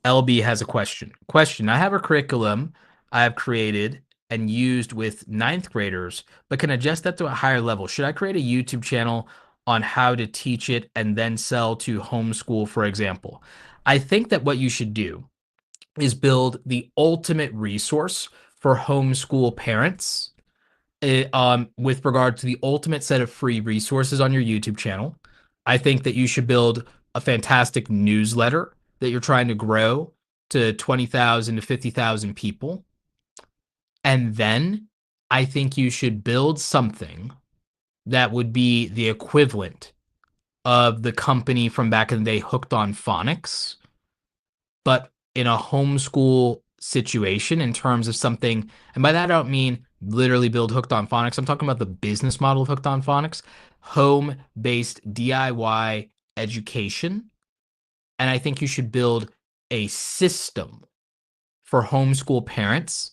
LB has a question. Question, I have a curriculum I have created and used with ninth graders, but can adjust that to a higher level. Should I create a YouTube channel on how to teach it and then sell to homeschool, for example? I think that what you should do is build the ultimate resource for homeschool parents with regard to the ultimate set of free resources on your YouTube channel. I think that you should build a fantastic newsletter that you're trying to grow to 20,000 to 50,000 people. And then I think you should build something that would be the equivalent of the company from back in the day, Hooked on Phonics, but in a homeschool situation in terms of something. And by that, I don't mean literally build hooked on phonics. I'm talking about the business model of hooked on phonics, home-based DIY education. And I think you should build a system for homeschool parents,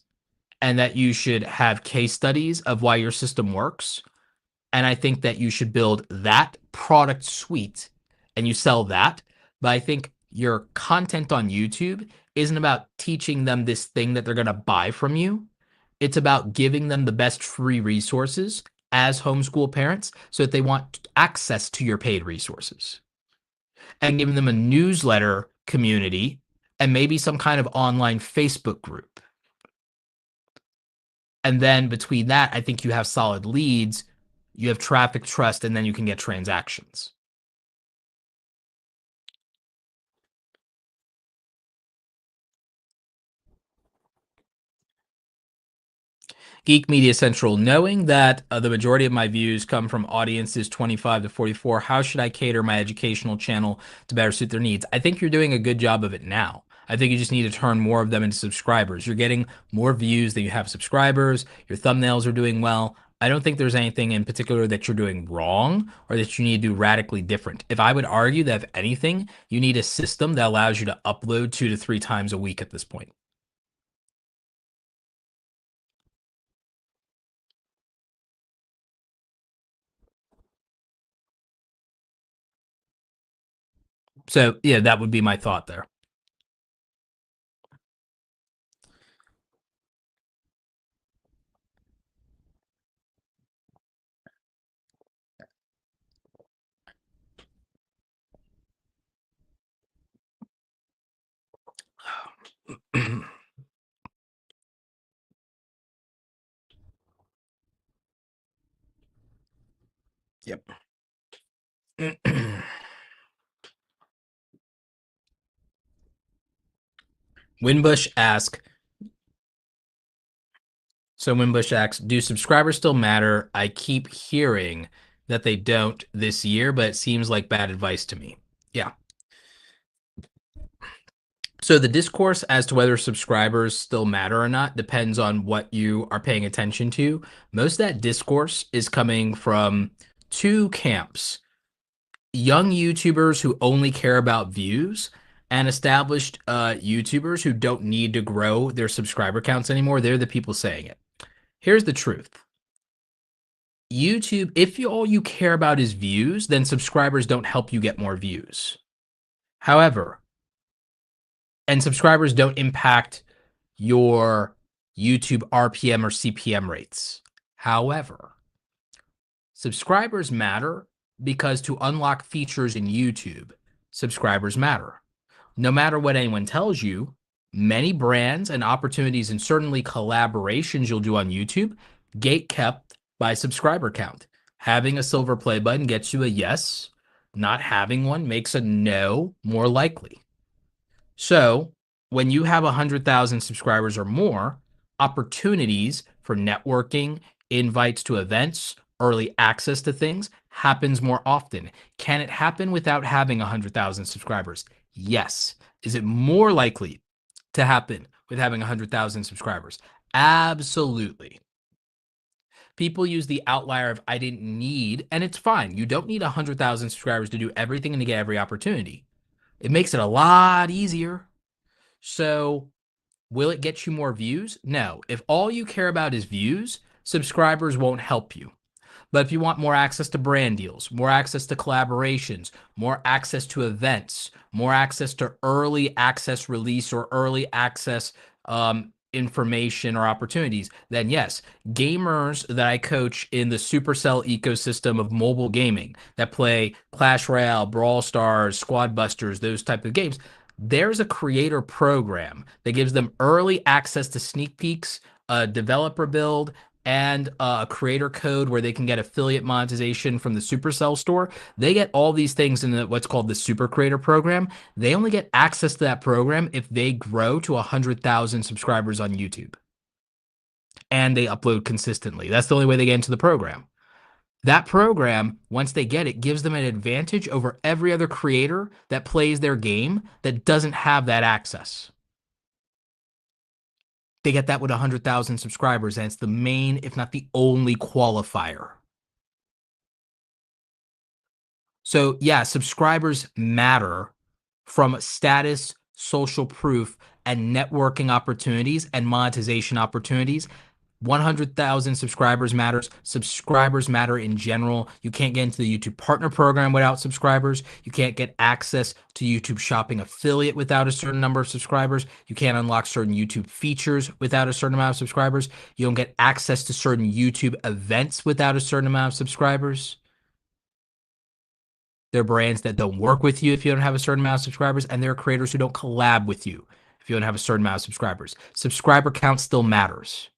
and that you should have case studies of why your system works. And I think that you should build that product suite and you sell that. But I think your content on YouTube isn't about teaching them this thing that they're going to buy from you. It's about giving them the best free resources as homeschool parents so that they want access to your paid resources, and giving them a newsletter community and maybe some kind of online Facebook group. And then between that, I think you have solid leads, you have traffic, trust, and then you can get transactions. Geek Media Central, knowing that the majority of my views come from audiences 25 to 44, how should I cater my educational channel to better suit their needs? I think you're doing a good job of it now. I think you just need to turn more of them into subscribers. You're getting more views than you have subscribers. Your thumbnails are doing well. I don't think there's anything in particular that you're doing wrong or that you need to do radically different. If I would argue that, if anything, you need a system that allows you to upload 2 to 3 times a week at this point. So, yeah, that would be my thought there. Yep. Winbush asks, do subscribers still matter? I keep hearing that they don't this year, but it seems like bad advice to me. Yeah. So the discourse as to whether subscribers still matter or not depends on what you are paying attention to. Most of that discourse is coming from two camps: young YouTubers who only care about views, and established YouTubers who don't need to grow their subscriber counts anymore. They're the people saying it. Here's the truth. YouTube, if all you care about is views, then subscribers don't help you get more views. However, and subscribers don't impact your YouTube RPM or CPM rates. However, subscribers matter because to unlock features in YouTube, subscribers matter. No matter what anyone tells you, many brands and opportunities, and certainly collaborations you'll do on YouTube, gate kept by subscriber count. Having a silver play button gets you a yes. Not having one makes a no more likely. So when you have 100,000 subscribers or more, opportunities for networking, invites to events, early access to things happens more often. Can it happen without having 100,000 subscribers? Yes. Is it more likely to happen with having 100,000 subscribers? Absolutely. People use the outlier of I didn't need, and it's fine. You don't need 100,000 subscribers to do everything and to get every opportunity. It makes it a lot easier. So, will it get you more views? No. If all you care about is views, subscribers won't help you. But if you want more access to brand deals, more access to collaborations, more access to events, more access to early access release or early access information or opportunities, then yes, gamers that I coach in the Supercell ecosystem of mobile gaming that play Clash Royale, Brawl Stars, Squad Busters, those type of games, there's a creator program that gives them early access to sneak peeks, a developer build, and a creator code where they can get affiliate monetization from the Supercell store. They get all these things in what's called the Super Creator Program. They only get access to that program if they grow to 100,000 subscribers on YouTube and they upload consistently. That's the only way they get into the program. That program, once they get it, gives them an advantage over every other creator that plays their game that doesn't have that access. They get that with 100,000 subscribers, and it's the main, if not the only qualifier. So, yeah, subscribers matter from status, social proof, and networking opportunities and monetization opportunities. 100,000 subscribers matters. Subscribers matter in general. You can't get into the YouTube partner program without subscribers. You can't get access to YouTube shopping affiliate without a certain number of subscribers. You can't unlock certain YouTube features without a certain amount of subscribers. You don't get access to certain YouTube events without a certain amount of subscribers. There are brands that don't work with you if you don't have a certain amount of subscribers, and there are creators who don't collab with you if you don't have a certain amount of subscribers. Subscriber count still matters.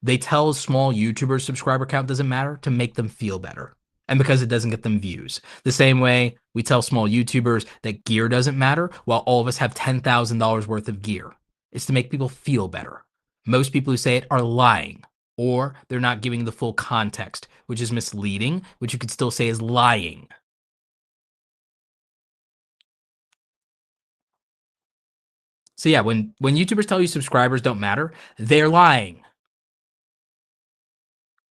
They tell small YouTubers subscriber count doesn't matter to make them feel better. And because it doesn't get them views. The same way we tell small YouTubers that gear doesn't matter while all of us have $10,000 worth of gear. It's to make people feel better. Most people who say it are lying, or they're not giving the full context, which is misleading, which you could still say is lying. So yeah, when YouTubers tell you subscribers don't matter, they're lying.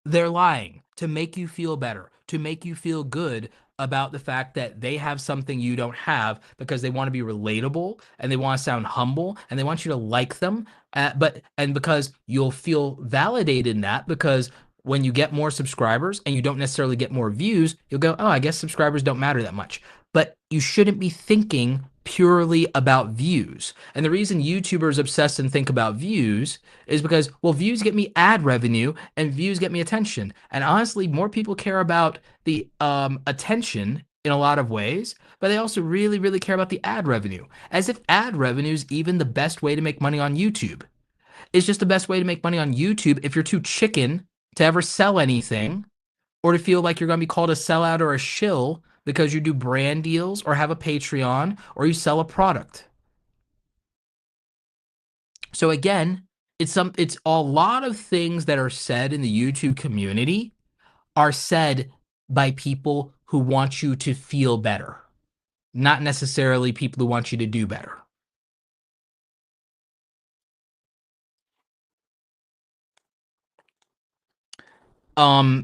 They're lying to make you feel better, to make you feel good about the fact that they have something you don't have because they want to be relatable and they want to sound humble and they want you to like them. But because you'll feel validated in that because when you get more subscribers and you don't necessarily get more views, you'll go, oh, I guess subscribers don't matter that much. But you shouldn't be thinking purely about views. And the reason YouTubers obsess and think about views is because, well, views get me ad revenue and views get me attention. And honestly, more people care about the attention in a lot of ways, but they also really, really care about the ad revenue, as if ad revenue is even the best way to make money on YouTube. It's just the best way to make money on YouTube if you're too chicken to ever sell anything or to feel like you're going to be called a sellout or a shill because you do brand deals or have a Patreon or you sell a product. So again, it's a lot of things that are said in the YouTube community are said by people who want you to feel better, not necessarily people who want you to do better.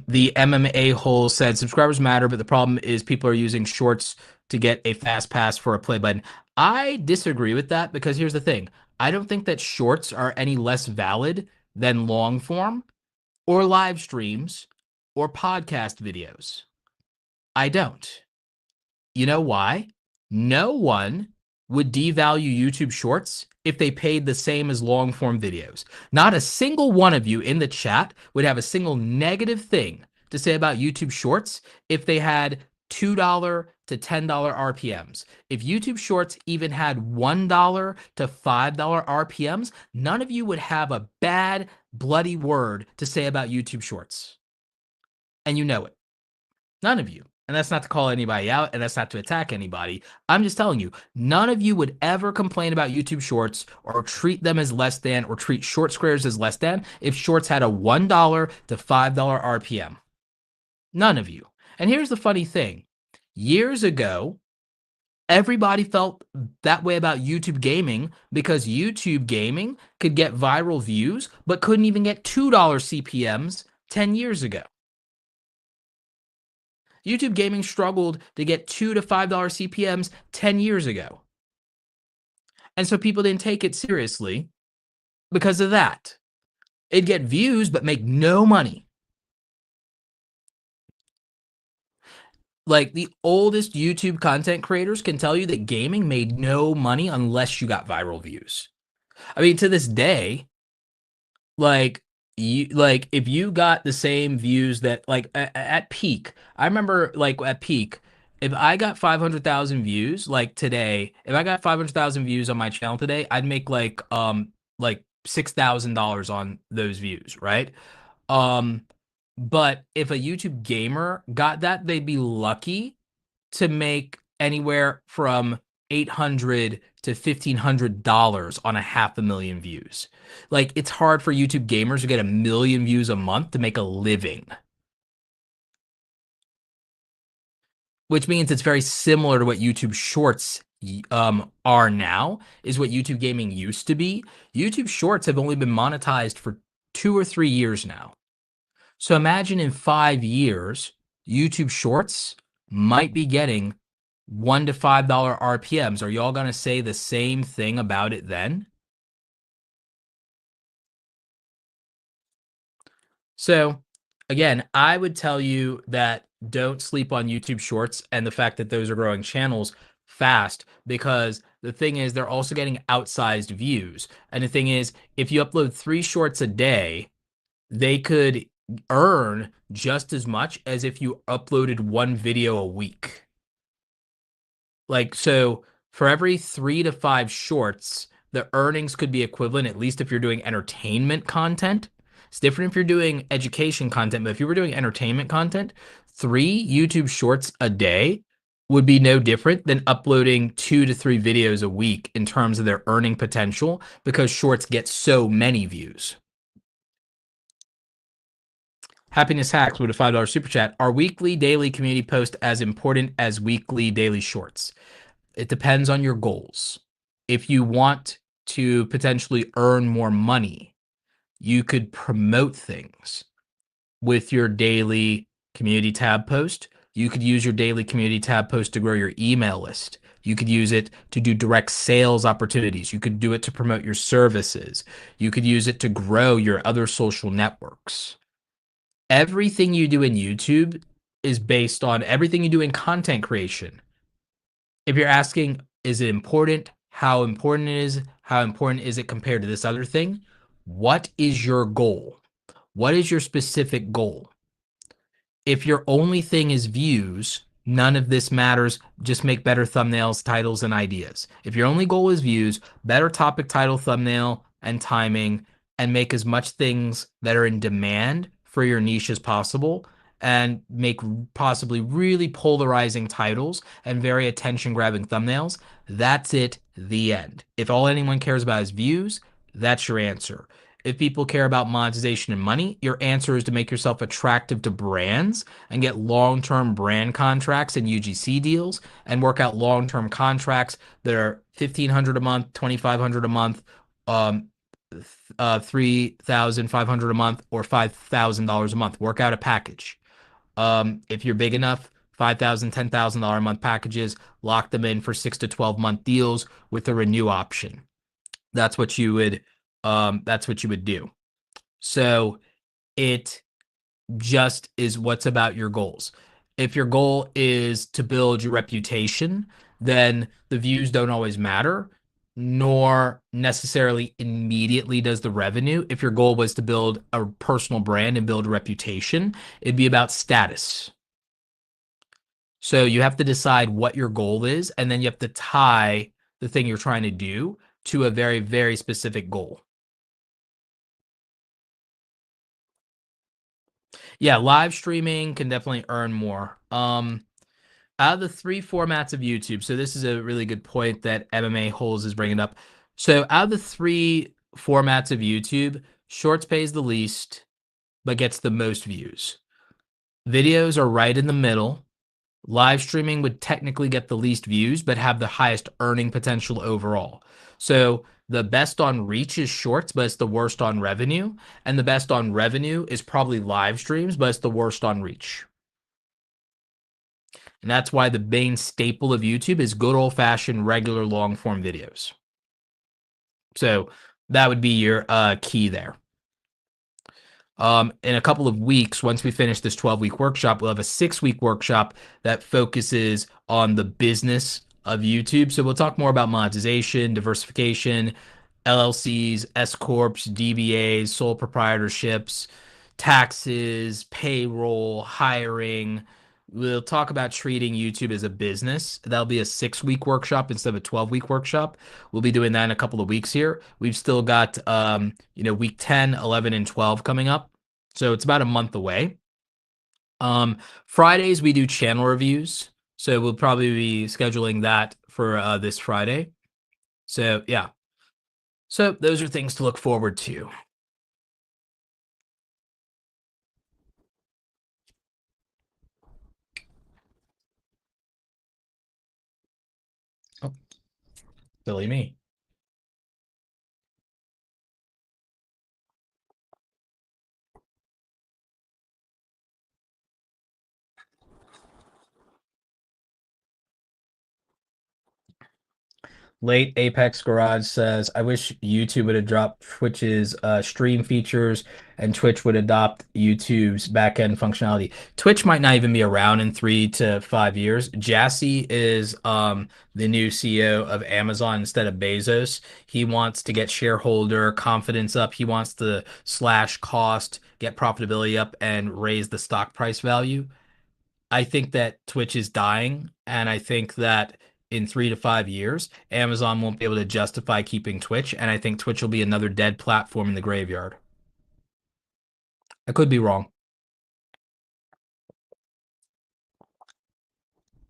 The MMA hole said subscribers matter, but the problem is people are using shorts to get a fast pass for a play button. I disagree with that because here's the thing. I don't think that shorts are any less valid than long form or live streams or podcast videos. I don't. You know why? No one would devalue YouTube Shorts if they paid the same as long form videos. Not a single one of you in the chat would have a single negative thing to say about YouTube Shorts if they had $2 to $10 RPMs. If YouTube Shorts even had $1 to $5 RPMs, none of you would have a bad, bloody word to say about YouTube Shorts. And you know it. None of you. And that's not to call anybody out and that's not to attack anybody. I'm just telling you, none of you would ever complain about YouTube Shorts or treat them as less than or treat short squares as less than if Shorts had a $1 to $5 RPM. None of you. And here's the funny thing. Years ago, everybody felt that way about YouTube gaming because YouTube gaming could get viral views but couldn't even get $2 CPMs 10 years ago. YouTube gaming struggled to get $2 to $5 CPMs 10 years ago. And so people didn't take it seriously because of that. It'd get views, but make no money. Like the oldest YouTube content creators can tell you that gaming made no money unless you got viral views. I mean, to this day, like if you got the same views that like at peak, I remember like at peak, if I got 500,000 views like today, if I got 500,000 views on my channel today, I'd make like $6,000 on those views, right? Um but if a YouTube gamer got that, they'd be lucky to make anywhere from 800 to $1,500 on a 500,000 views. Like it's hard for YouTube gamers to get 1 million views a month to make a living, which means it's very similar to what YouTube Shorts are now is what YouTube gaming used to be. YouTube Shorts have only been monetized for 2 or 3 years now. So imagine in 5 years, YouTube Shorts might be getting $1 to $5 RPMs. Are y'all gonna say the same thing about it then? So, again, I would tell you that don't sleep on YouTube Shorts and the fact that those are growing channels fast because the thing is, they're also getting outsized views. And the thing is, if you upload 3 shorts a day, they could earn just as much as if you uploaded one video a week. Like, so for every 3 to 5 shorts, the earnings could be equivalent, at least if you're doing entertainment content. It's different if you're doing education content, but if you were doing entertainment content, 3 YouTube shorts a day would be no different than uploading 2 to 3 videos a week in terms of their earning potential because shorts get so many views. Happiness Hacks with a $5 super chat. Are weekly daily community posts as important as weekly daily shorts? It depends on your goals. If you want to potentially earn more money, you could promote things with your daily community tab post. You could use your daily community tab post to grow your email list. You could use it to do direct sales opportunities. You could do it to promote your services. You could use it to grow your other social networks. Everything you do in YouTube is based on everything you do in content creation. If you're asking, is it important? How important it is? How important is it compared to this other thing? What is your goal? What is your specific goal? If your only thing is views, none of this matters. Just make better thumbnails, titles, and ideas. If your only goal is views, better topic, title, thumbnail, and timing, and make as much things that are in demand for your niche as possible, and make possibly really polarizing titles and very attention grabbing thumbnails. That's it, the end. If all anyone cares about is views, that's your answer. If people care about monetization and money, your answer is to make yourself attractive to brands and get long-term brand contracts and UGC deals and work out long-term contracts that are 1,500 a month, 2,500 a month, um, 3,500 a month, or $5,000 a month. Work out a package. If you're big enough, 5,000, $10,000 a month packages, lock them in for 6 to 12 month deals with a renew option. That's what you would do. So it just is what's about your goals. If your goal is to build your reputation, then the views don't always matter, nor necessarily immediately does the revenue. If your goal was to build a personal brand and build a reputation, it'd be about status. So you have to decide what your goal is, and then you have to tie the thing you're trying to do to a very, very specific goal. Yeah, live streaming can definitely earn more. Out of the 3 formats of YouTube, so this is a really good point that MMA Holes is bringing up. So out of the 3 formats of YouTube, Shorts pays the least, but gets the most views. Videos are right in the middle. Live streaming would technically get the least views, but have the highest earning potential overall. So the best on reach is Shorts, but it's the worst on revenue. And the best on revenue is probably live streams, but it's the worst on reach. And that's why the main staple of YouTube is good old fashioned regular long form videos. So that would be your key there. In a couple of weeks, once we finish this 12-week workshop, we'll have a 6-week workshop that focuses on the business of YouTube. So we'll talk more about monetization, diversification, LLCs, S corps, DBAs, sole proprietorships, taxes, payroll, hiring. We'll talk about treating YouTube as a business. That'll be a 6-week workshop instead of a 12-week workshop. We'll be doing that in a couple of weeks here. We've still got week 10, 11, and 12 coming up. So it's about a month away. Fridays we do channel reviews. So we'll probably be scheduling that for this Friday. So yeah. So those are things to look forward to. Silly me. Late Apex Garage says, I wish YouTube would have dropped Twitch's stream features and Twitch would adopt YouTube's backend functionality. Twitch might not even be around in 3 to 5 years. Jassy is the new CEO of Amazon instead of Bezos. He wants to get shareholder confidence up. He wants to slash cost, get profitability up, and raise the stock price value. I think that Twitch is dying, and I think that in 3 to 5 years, Amazon won't be able to justify keeping Twitch, and I think Twitch will be another dead platform in the graveyard. I could be wrong.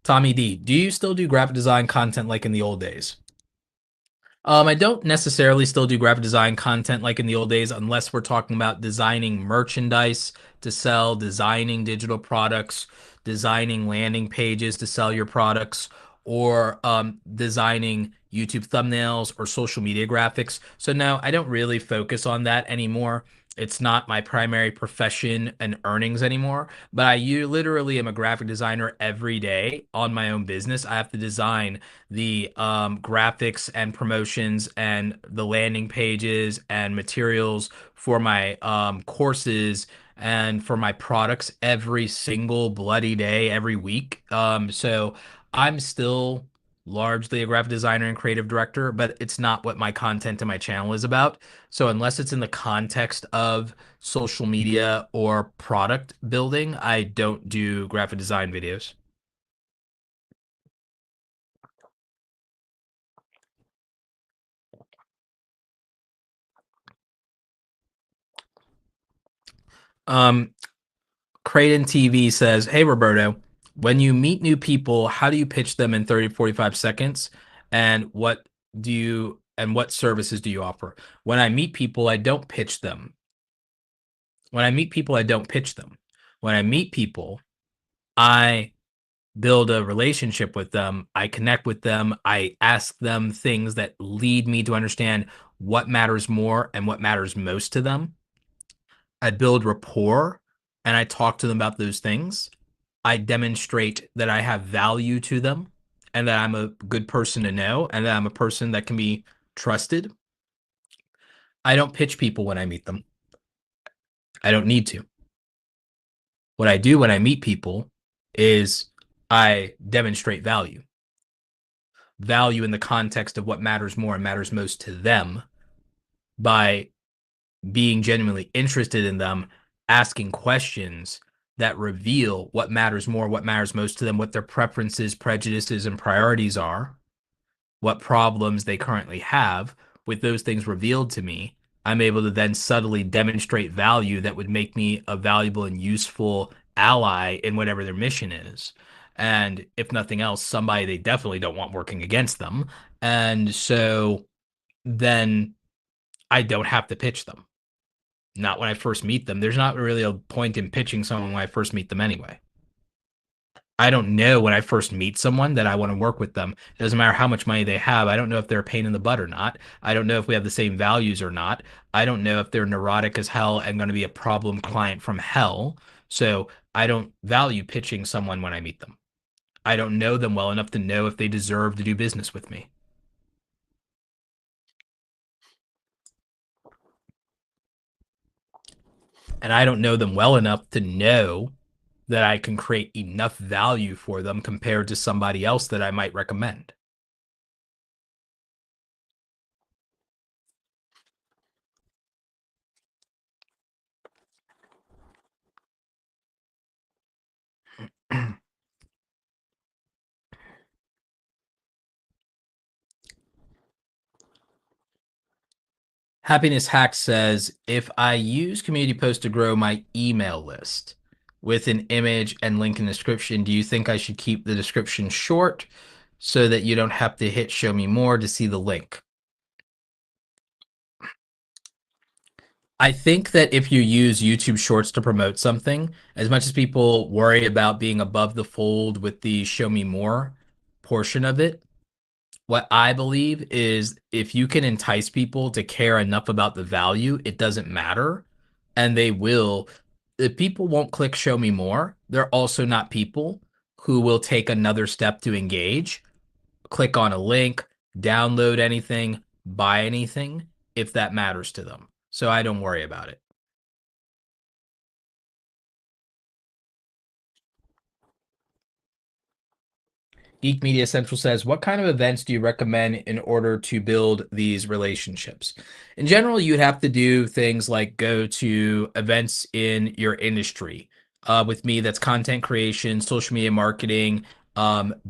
Tommy D, do you still do graphic design content like in the old days? I don't necessarily still do graphic design content like in the old days, unless we're talking about designing merchandise to sell, designing digital products, designing landing pages to sell your products, or designing YouTube thumbnails or social media graphics. So no, I don't really focus on that anymore. It's not my primary profession and earnings anymore, but you literally am a graphic designer every day on my own business. I have to design the graphics and promotions and the landing pages and materials for my courses and for my products every single bloody day, every week. So I'm still largely a graphic designer and creative director, but it's not what my content and my channel is about. So unless it's in the context of social media or product building, I don't do graphic design videos. Um, Creighton TV says, Hey Roberto, when you meet new people, how do you pitch them in 30 to 45 seconds? And what services do you offer? When I meet people, I don't pitch them. When I meet people, I don't pitch them. When I meet people, I build a relationship with them. I connect with them. I ask them things that lead me to understand what matters more and what matters most to them. I build rapport and I talk to them about those things. I demonstrate that I have value to them and that I'm a good person to know and that I'm a person that can be trusted. I don't pitch people when I meet them. I don't need to. What I do when I meet people is I demonstrate value in the context of what matters more and matters most to them by being genuinely interested in them, asking questions that reveal what matters more, what matters most to them, what their preferences, prejudices, and priorities are, what problems they currently have. With those things revealed to me, I'm able to then subtly demonstrate value that would make me a valuable and useful ally in whatever their mission is. And if nothing else, somebody they definitely don't want working against them. And so then I don't have to pitch them. Not when I first meet them. There's not really a point in pitching someone when I first meet them anyway. I don't know when I first meet someone that I want to work with them. It doesn't matter how much money they have. I don't know if they're a pain in the butt or not. I don't know if we have the same values or not. I don't know if they're neurotic as hell and going to be a problem client from hell. So I don't value pitching someone when I meet them. I don't know them well enough to know if they deserve to do business with me. And I don't know them well enough to know that I can create enough value for them compared to somebody else that I might recommend. Happiness Hack says, if I use community posts to grow my email list with an image and link in the description, do you think I should keep the description short so that you don't have to hit show me more to see the link? I think that if you use YouTube Shorts to promote something, as much as people worry about being above the fold with the show me more portion of it, What I believe is if you can entice people to care enough about the value, it doesn't matter. And they will. If people won't click show me more, they're also not people who will take another step to engage, click on a link, download anything, buy anything, if that matters to them. So I don't worry about it. Geek Media Central says, what kind of events do you recommend in order to build these relationships? In general, you'd have to do things like go to events in your industry. With me, that's content creation, social media marketing,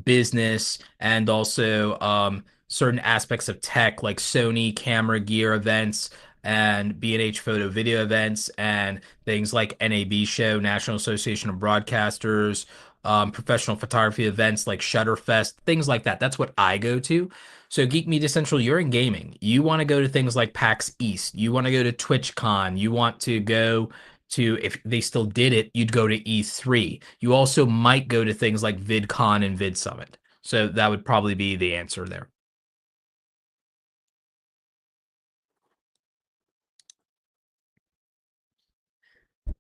business, and also certain aspects of tech like Sony camera gear events and B&H photo video events and things like NAB show, National Association of Broadcasters, professional photography events like Shutterfest, things like that. That's what I go to. So Geek Media Central, you're in gaming. You want to go to things like PAX East. You want to go to TwitchCon. You want to go to, if they still did it, you'd go to E3. You also might go to things like VidCon and VidSummit. So that would probably be the answer there.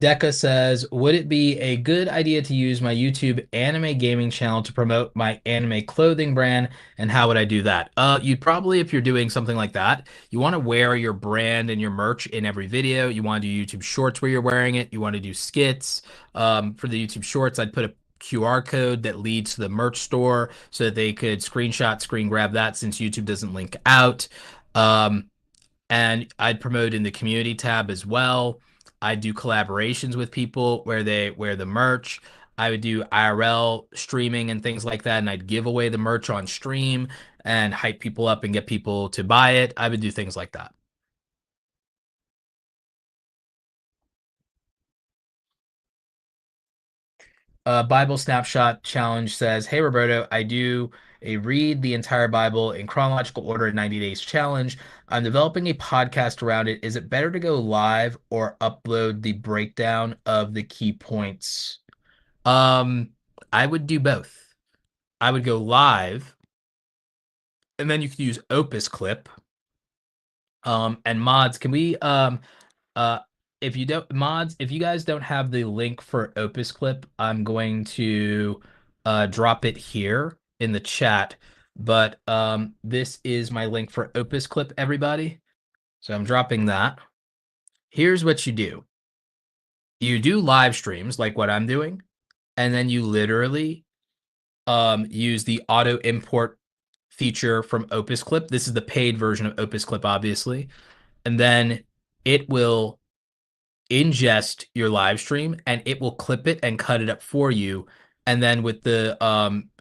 Deca says, would it be a good idea to use my YouTube anime gaming channel to promote my anime clothing brand? And how would I do that? You'd probably, if you're doing something like that, you want to wear your brand and your merch in every video. You want to do YouTube shorts where you're wearing it. You want to do skits. For the YouTube shorts, I'd put a QR code that leads to the merch store so that they could screen grab that since YouTube doesn't link out. Um, and I'd promote in the community tab as well. I'd do collaborations with people where they wear the merch. I would do IRL streaming and things like that, and I'd give away the merch on stream and hype people up and get people to buy it. I would do things like that. Bible Snapshot Challenge says, hey, Roberto, I do a read the entire Bible in chronological order in 90 days challenge. I'm developing a podcast around it. Is it better to go live or upload the breakdown of the key points? Um, I would do both. I would go live, and then you could use Opus Clip. And mods, can we uh if you don't mods, if you guys don't have the link for Opus Clip, I'm going to drop it here in the chat. But this is my link for Opus Clip, everybody. So I'm dropping that. Here's what you do. You do live streams like what I'm doing, and then you literally use the auto import feature from Opus Clip. This is the paid version of Opus Clip, obviously. And then it will ingest your live stream and it will clip it and cut it up for you. And then with the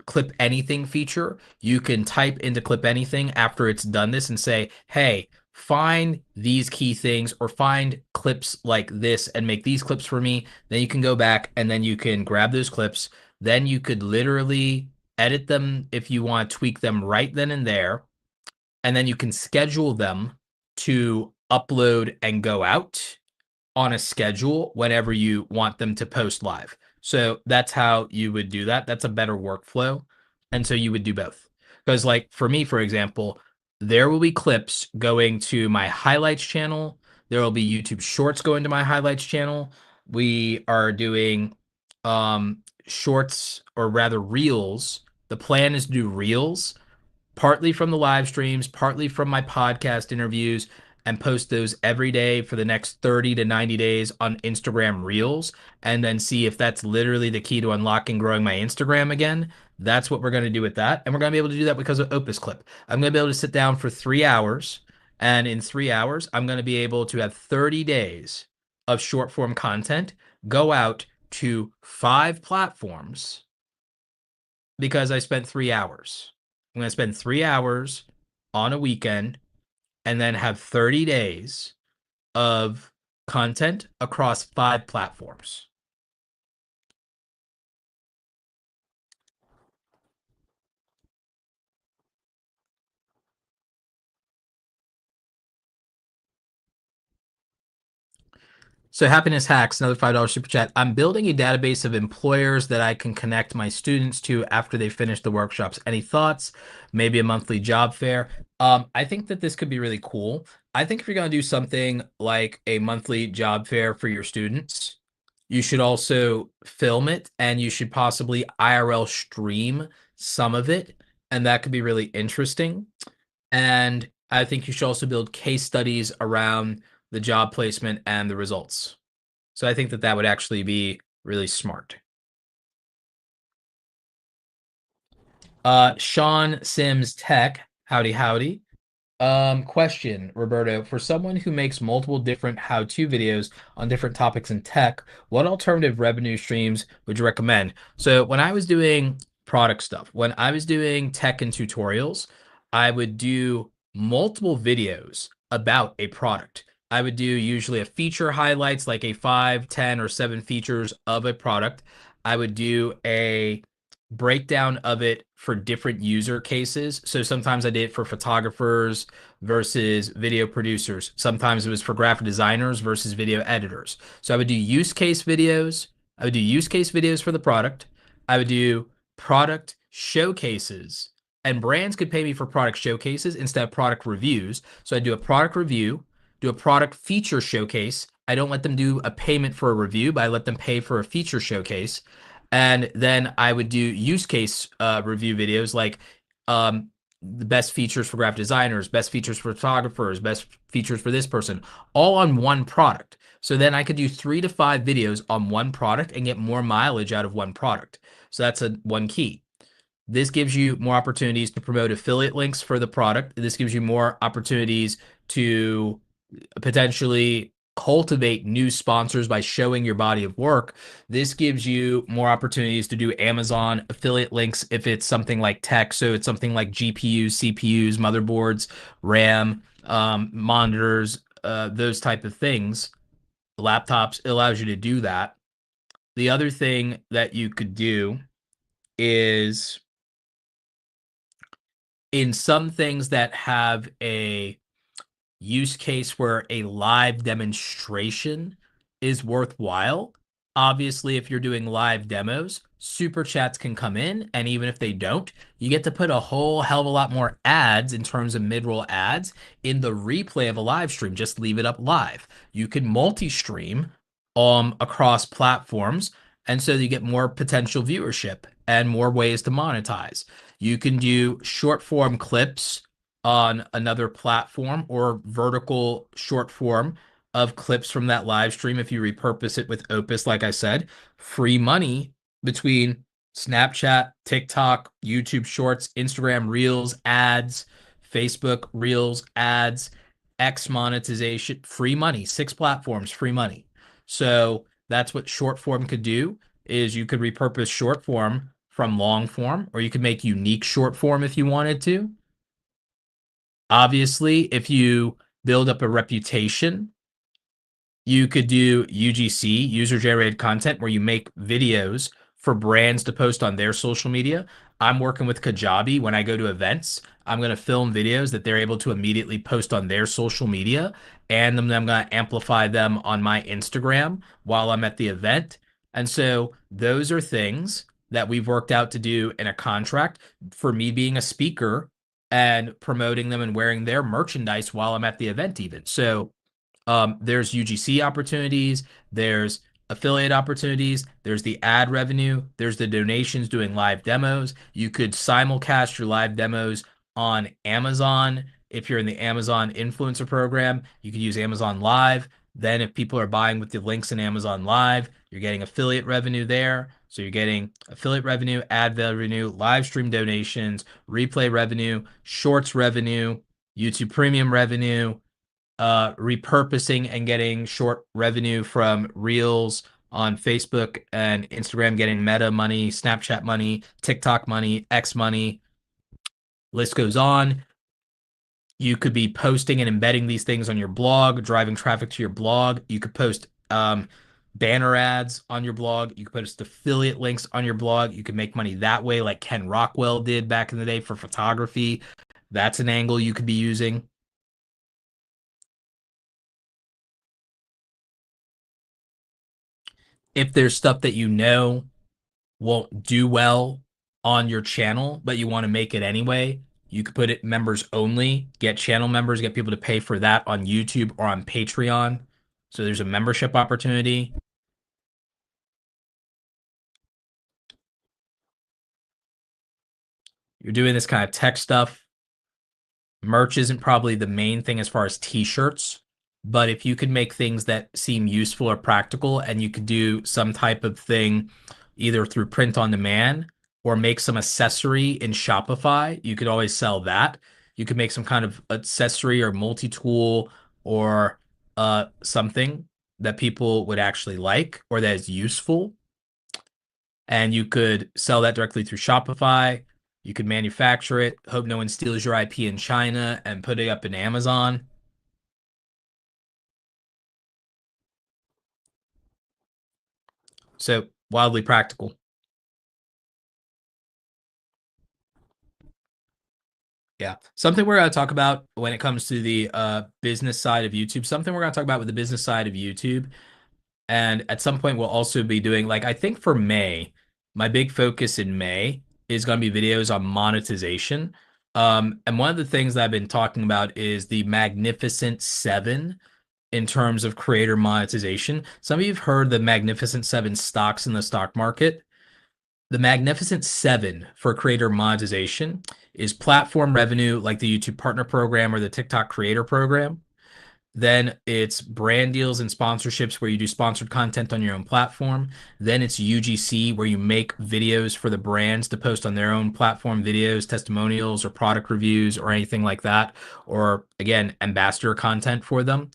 clip anything feature, you can type into clip anything after it's done this and say, hey, find these key things or find clips like this and make these clips for me. Then you can go back and then you can grab those clips. Then you could literally edit them if you want to tweak them right then and there. And then you can schedule them to upload and go out on a schedule whenever you want them to post live. So that's how you would do that. That's a better workflow. And so you would do both. Because, like, for me, for example, there will be clips going to my highlights channel. There will be YouTube shorts going to my highlights channel. We are doing shorts, or rather reels. The plan is to do reels partly from the live streams, partly from my podcast interviews, and post those every day for the next 30 to 90 days on Instagram Reels, and then see if that's literally the key to unlocking growing my Instagram again. That's what we're going to do with that. And we're going to be able to do that because of Opus Clip. I'm going to be able to sit down for 3 hours. And in 3 hours, I'm going to be able to have 30 days of short form content go out to 5 platforms because I spent 3 hours. I'm going to spend 3 hours on a weekend and then have 30 days of content across 5 platforms. So Happiness Hacks, another $5 super chat. I'm building a database of employers that I can connect my students to after they finish the workshops. Any thoughts? Maybe a monthly job fair. I think that this could be really cool. I think if you're going to do something like a monthly job fair for your students, you should also film it and you should possibly IRL stream some of it. And that could be really interesting. And I think you should also build case studies around the job placement and the results. So I think that that would actually be really smart. Sean Sims Tech, howdy, howdy. Question, Roberto, for someone who makes multiple different how-to videos on different topics in tech, what alternative revenue streams would you recommend? So when I was doing product stuff, when I was doing tech and tutorials, I would do multiple videos about a product. I would do usually a feature highlights, like a 5, 10, or 7 features of a product. I would do a breakdown of it for different user cases. So sometimes I did it for photographers versus video producers. Sometimes it was for graphic designers versus video editors. So I would do use case videos. I would do use case videos for the product. I would do product showcases. And brands could pay me for product showcases instead of product reviews. So I do a product review, do a product feature showcase. I don't let them do a payment for a review, but I let them pay for a feature showcase. And then I would do use case review videos like the best features for graphic designers, best features for photographers, best features for this person, all on one product. So then I could do 3 to 5 videos on one product and get more mileage out of one product. So that's one key. This gives you more opportunities to promote affiliate links for the product. This gives you more opportunities to potentially cultivate new sponsors by showing your body of work. This gives you more opportunities to do Amazon affiliate links if it's something like tech. So it's something like GPUs, CPUs, motherboards, RAM, monitors, those type of things. Laptops, it allows you to do that. The other thing that you could do is in some things that have a use case where a live demonstration is worthwhile. Obviously, if you're doing live demos, super chats can come in, and even if they don't, you get to put a whole hell of a lot more ads in terms of mid-roll ads in the replay of a live stream. Just leave it up live. You can multi-stream across platforms, and so you get more potential viewership and more ways to monetize. You can do short form clips on another platform or vertical short form of clips from that live stream if you repurpose it with Opus, like I said. Free money between Snapchat, TikTok, YouTube Shorts, Instagram Reels, ads, Facebook Reels, ads, X monetization, free money, 6 platforms, free money. So that's what short form could do is you could repurpose short form from long form, or you could make unique short form if you wanted to. Obviously, if you build up a reputation, you could do UGC, user generated content, where you make videos for brands to post on their social media. I'm working with Kajabi. When I go to events, I'm going to film videos that they're able to immediately post on their social media. And then I'm going to amplify them on my Instagram while I'm at the event. And so those are things that we've worked out to do in a contract for me being a speaker and promoting them and wearing their merchandise while I'm at the event, even. So there's UGC opportunities, there's affiliate opportunities, there's the ad revenue, there's the donations doing live demos. You could simulcast your live demos on Amazon. If you're in the Amazon influencer program, you could use Amazon Live. Then, if people are buying with the links in Amazon Live, you're getting affiliate revenue there. So, you're getting affiliate revenue, ad revenue, live stream donations, replay revenue, shorts revenue, YouTube premium revenue, repurposing and getting short revenue from Reels on Facebook and Instagram, getting Meta money, Snapchat money, TikTok money, X money. List goes on. You could be posting and embedding these things on your blog, driving traffic to your blog. You could post banner ads on your blog. You could post affiliate links on your blog. You could make money that way, like Ken Rockwell did back in the day for photography. That's an angle you could be using. If there's stuff that you know won't do well on your channel, but you want to make it anyway, you could put it members only, get channel members, get people to pay for that on YouTube or on Patreon. So there's a membership opportunity. You're doing this kind of tech stuff. Merch isn't probably the main thing as far as t-shirts, but if you could make things that seem useful or practical and you could do some type of thing either through print on demand or make some accessory in Shopify, you could always sell that. You could make some kind of accessory or multi-tool or something that people would actually like or that is useful. And you could sell that directly through Shopify. You could manufacture it, hope no one steals your IP in China, and put it up in Amazon. So wildly practical. Yeah. Something we're going to talk about when it comes to the business side of YouTube, something we're going to talk about with the business side of YouTube. And at some point, we'll also be doing, like, I think for May, my big focus in May is going to be videos on monetization. And one of the things that I've been talking about is the Magnificent Seven in terms of creator monetization. Some of you have heard the Magnificent Seven stocks in the stock market. The Magnificent Seven for creator monetization is platform revenue, like the YouTube Partner Program or the TikTok Creator Program. Then it's brand deals and sponsorships where you do sponsored content on your own platform. Then it's UGC where you make videos for the brands to post on their own platform, videos, testimonials, or product reviews, or anything like that. Or again, ambassador content for them.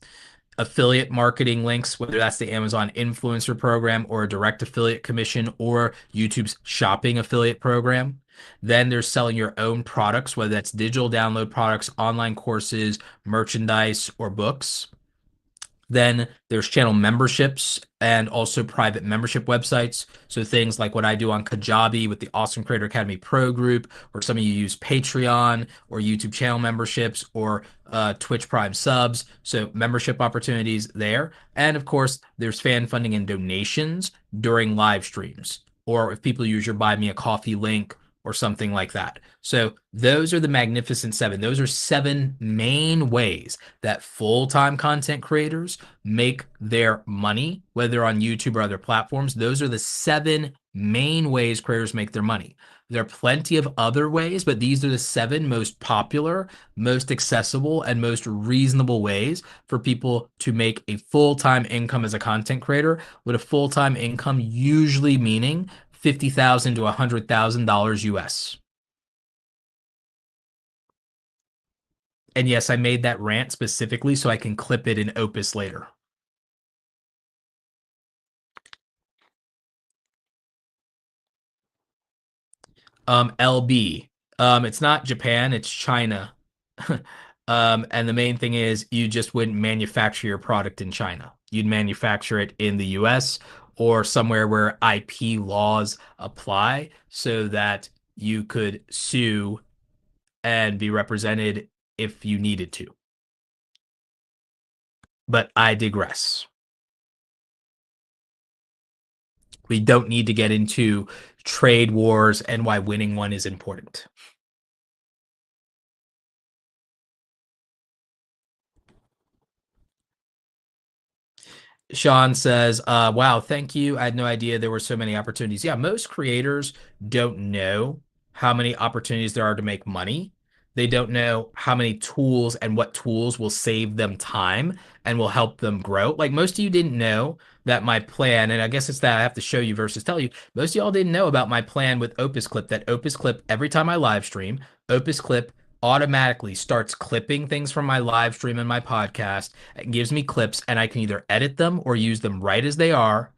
Affiliate marketing links, whether that's the Amazon influencer program or a direct affiliate commission or YouTube's shopping affiliate program. Then there's selling your own products, whether that's digital download products, online courses, merchandise, or books. Then there's channel memberships and also private membership websites. So things like what I do on Kajabi with the Awesome Creator Academy Pro group, or some of you use Patreon or YouTube channel memberships or Twitch Prime subs. So membership opportunities there. And of course, there's fan funding and donations during live streams, or if people use your Buy Me a Coffee link or something like that. So those are the Magnificent Seven. Those are seven main ways that full-time content creators make their money, whether on YouTube or other platforms. Those are the seven main ways creators make their money. There are plenty of other ways, but these are the seven most popular, most accessible, and most reasonable ways for people to make a full-time income as a content creator, with a full-time income usually meaning $50,000 to $100,000 US. And yes, I made that rant specifically so I can clip it in Opus later. LB. It's not Japan, it's China. And the main thing is you just wouldn't manufacture your product in China. You'd manufacture it in the US or somewhere where IP laws apply so that you could sue and be represented if you needed to. But I digress. We don't need to get into trade wars and why winning one is important. Sean says, wow, thank you. I had no idea there were so many opportunities. Yeah, most creators don't know how many opportunities there are to make money. They don't know how many tools and what tools will save them time and will help them grow. Like most of you didn't know that my plan, and I guess it's that I have to show you versus tell you, most of y'all didn't know about my plan with Opus Clip, that Opus Clip, every time I live stream, Opus Clip automatically starts clipping things from my live stream and my podcast. It gives me clips and I can either edit them or use them right as they are,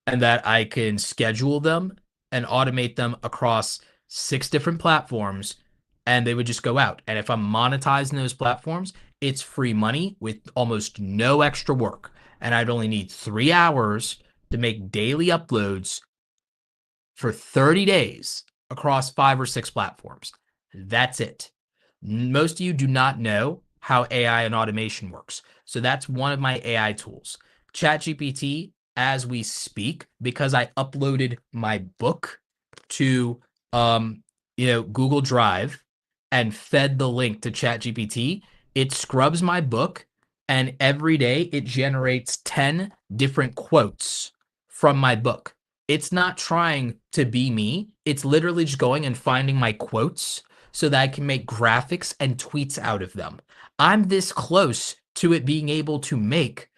and that I can schedule them and automate them across 6 different platforms, and they would just go out. And if I'm monetizing those platforms, it's free money with almost no extra work. And I'd only need 3 hours to make daily uploads for 30 days across 5 or 6 platforms. That's it. Most of you do not know how AI and automation works. So that's one of my AI tools. ChatGPT as we speak because I uploaded my book to Google Drive and fed the link to ChatGPT. It scrubs my book, and every day it generates 10 different quotes from my book. It's not trying to be me. It's literally just going and finding my quotes so that I can make graphics and tweets out of them. I'm this close to it being able to make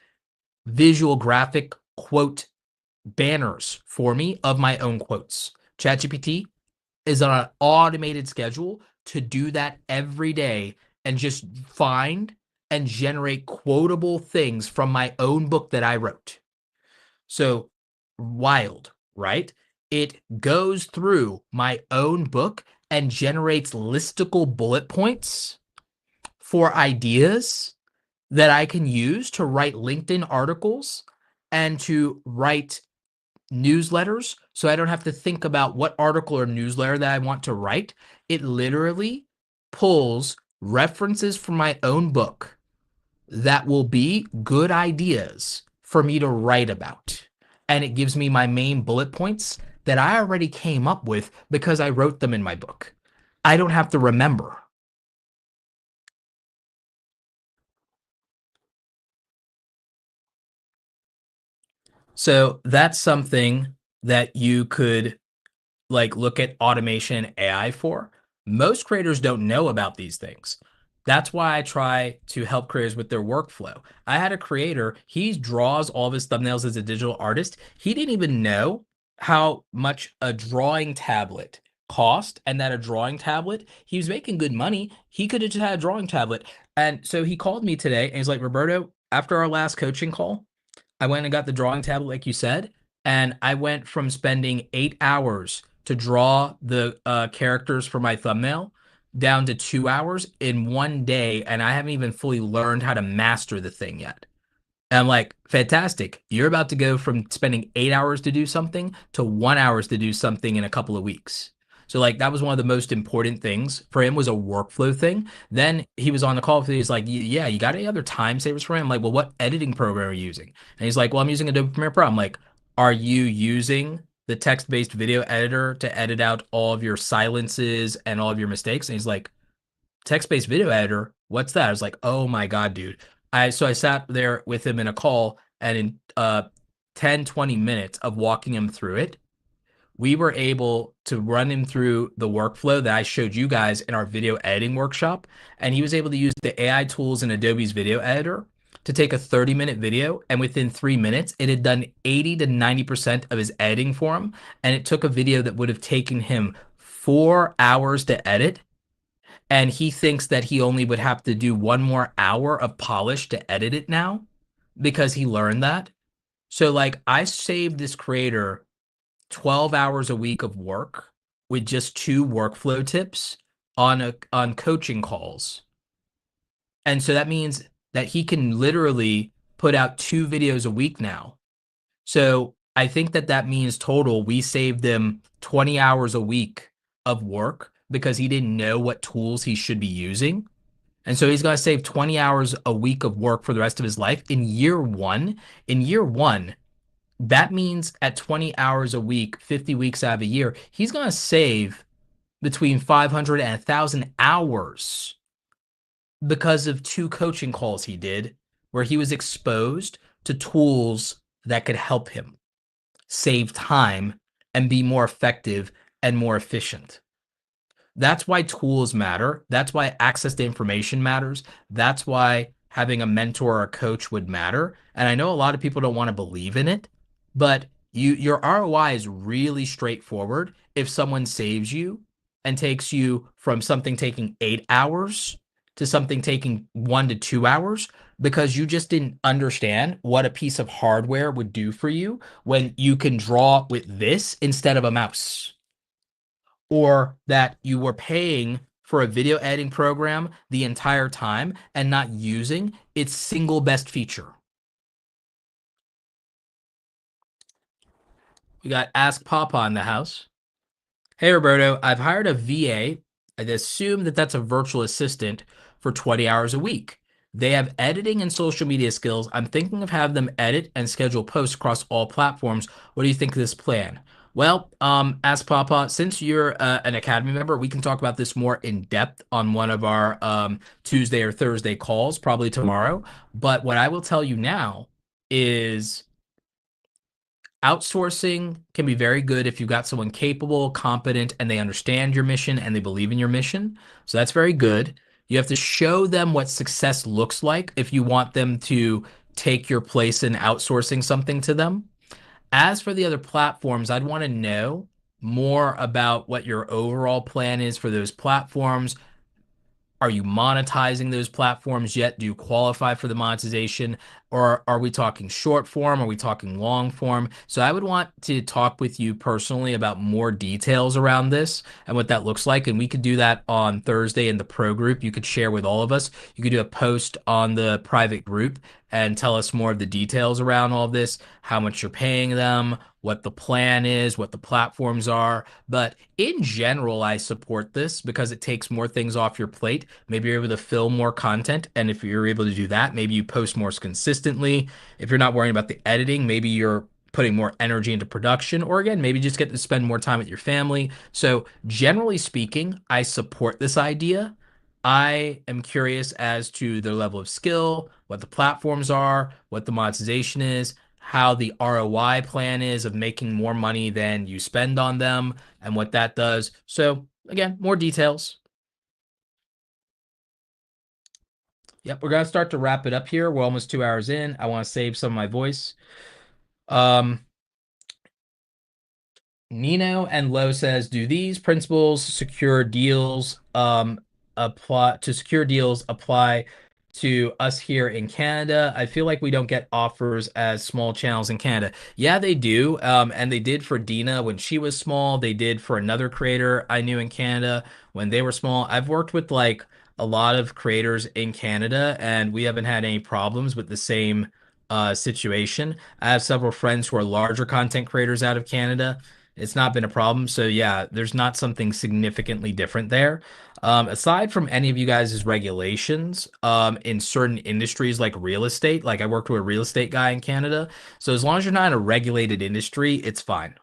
visual graphic quote banners for me of my own quotes. ChatGPT is on an automated schedule to do that every day and just find and generate quotable things from my own book that I wrote. So wild, right? It goes through my own book and generates listicle bullet points for ideas that I can use to write LinkedIn articles and to write newsletters. So I don't have to think about what article or newsletter that I want to write. It literally pulls references from my own book that will be good ideas for me to write about. And it gives me my main bullet points that I already came up with because I wrote them in my book. I don't have to remember. So that's something that you could like look at automation AI for. Most creators don't know about these things. That's why I try to help creators with their workflow. I had a creator, he draws all of his thumbnails as a digital artist. He didn't even know how much a drawing tablet cost, and that a drawing tablet, he was making good money. He could have just had a drawing tablet. And so he called me today and he's like, Roberto, after our last coaching call, I went and got the drawing tablet, like you said, and I went from spending 8 hours to draw the characters for my thumbnail down to 2 hours in one day, and I haven't even fully learned how to master the thing yet. And I'm like, fantastic. You're about to go from spending 8 hours to do something to 1 hours to do something in a couple of weeks. So like that was one of the most important things for him was a workflow thing. Then he was on the call with me. He's like, yeah, you got any other time savers for him? I'm like, well, what editing program are you using? And he's like, well, I'm using Adobe Premiere Pro. I'm like, are you using the text-based video editor to edit out all of your silences and all of your mistakes? And he's like, text-based video editor, what's that? I was like, oh my God, dude. So I sat there with him in a call, and in 10, 20 minutes of walking him through it, we were able to run him through the workflow that I showed you guys in our video editing workshop. And he was able to use the AI tools in Adobe's video editor to take a 30-minute video. And within 3 minutes, it had done 80 to 90% of his editing for him. And it took a video that would have taken him 4 hours to edit, and he thinks that he only would have to do 1 more hour of polish to edit it now because he learned that. So like I saved this creator 12 hours a week of work with just two workflow tips on coaching calls. And so that means that he can literally put out 2 videos a week now. So I think that that means total we saved him 20 hours a week of work because he didn't know what tools he should be using. And so he's going to save 20 hours a week of work for the rest of his life in year one. In year one, that means at 20 hours a week, 50 weeks out of a year, he's going to save between 500 and 1,000 hours because of 2 coaching calls he did where he was exposed to tools that could help him save time and be more effective and more efficient. That's why tools matter. That's why access to information matters. That's why having a mentor or a coach would matter. And I know a lot of people don't want to believe in it, but your ROI is really straightforward if someone saves you and takes you from something taking 8 hours to something taking 1 to 2 hours because you just didn't understand what a piece of hardware would do for you when you can draw with this instead of a mouse, or that you were paying for a video editing program the entire time and not using its single best feature. We got Ask Papa in the house. Hey, Roberto, I've hired a VA. I'd assume that that's a virtual assistant for 20 hours a week. They have editing and social media skills. I'm thinking of having them edit and schedule posts across all platforms. What do you think of this plan? Well, ask Papa, since you're an Academy member, we can talk about this more in depth on one of our Tuesday or Thursday calls, probably tomorrow. But what I will tell you now is outsourcing can be very good if you've got someone capable, competent, and they understand your mission and they believe in your mission. So that's very good. You have to show them what success looks like if you want them to take your place in outsourcing something to them. As for the other platforms, I'd want to know more about what your overall plan is for those platforms. Are you monetizing those platforms yet? Do you qualify for the monetization? Or are we talking short form? Are we talking long form? So I would want to talk with you personally about more details around this and what that looks like. And we could do that on Thursday in the pro group. You could share with all of us. You could do a post on the private group and tell us more of the details around all of this, how much you're paying them, what the plan is, what the platforms are. But in general, I support this because it takes more things off your plate. Maybe you're able to film more content. And if you're able to do that, maybe you post more consistently. If you're not worrying about the editing, maybe you're putting more energy into production, or again, maybe just get to spend more time with your family. So, generally speaking, I support this idea. I am curious as to their level of skill, what the platforms are, what the monetization is, how the ROI plan is of making more money than you spend on them, and what that does. So, again, more details. Yep, we're gonna start to wrap it up here. We're almost 2 hours in. I want to save some of my voice. Um, Nino and Lowe says, do these principles secure deals apply to us here in Canada? I feel like we don't get offers as small channels in Canada. Yeah, they do. And they did for Dina when she was small. They did for another creator I knew in Canada when they were small. I've worked with like a lot of creators in Canada, and we haven't had any problems with the same situation. I have several friends who are larger content creators out of Canada. It's not been a problem. So yeah, there's not something significantly different there. Aside from any of you guys' regulations, in certain industries like real estate, like I worked with a real estate guy in Canada. So as long as you're not in a regulated industry, it's fine.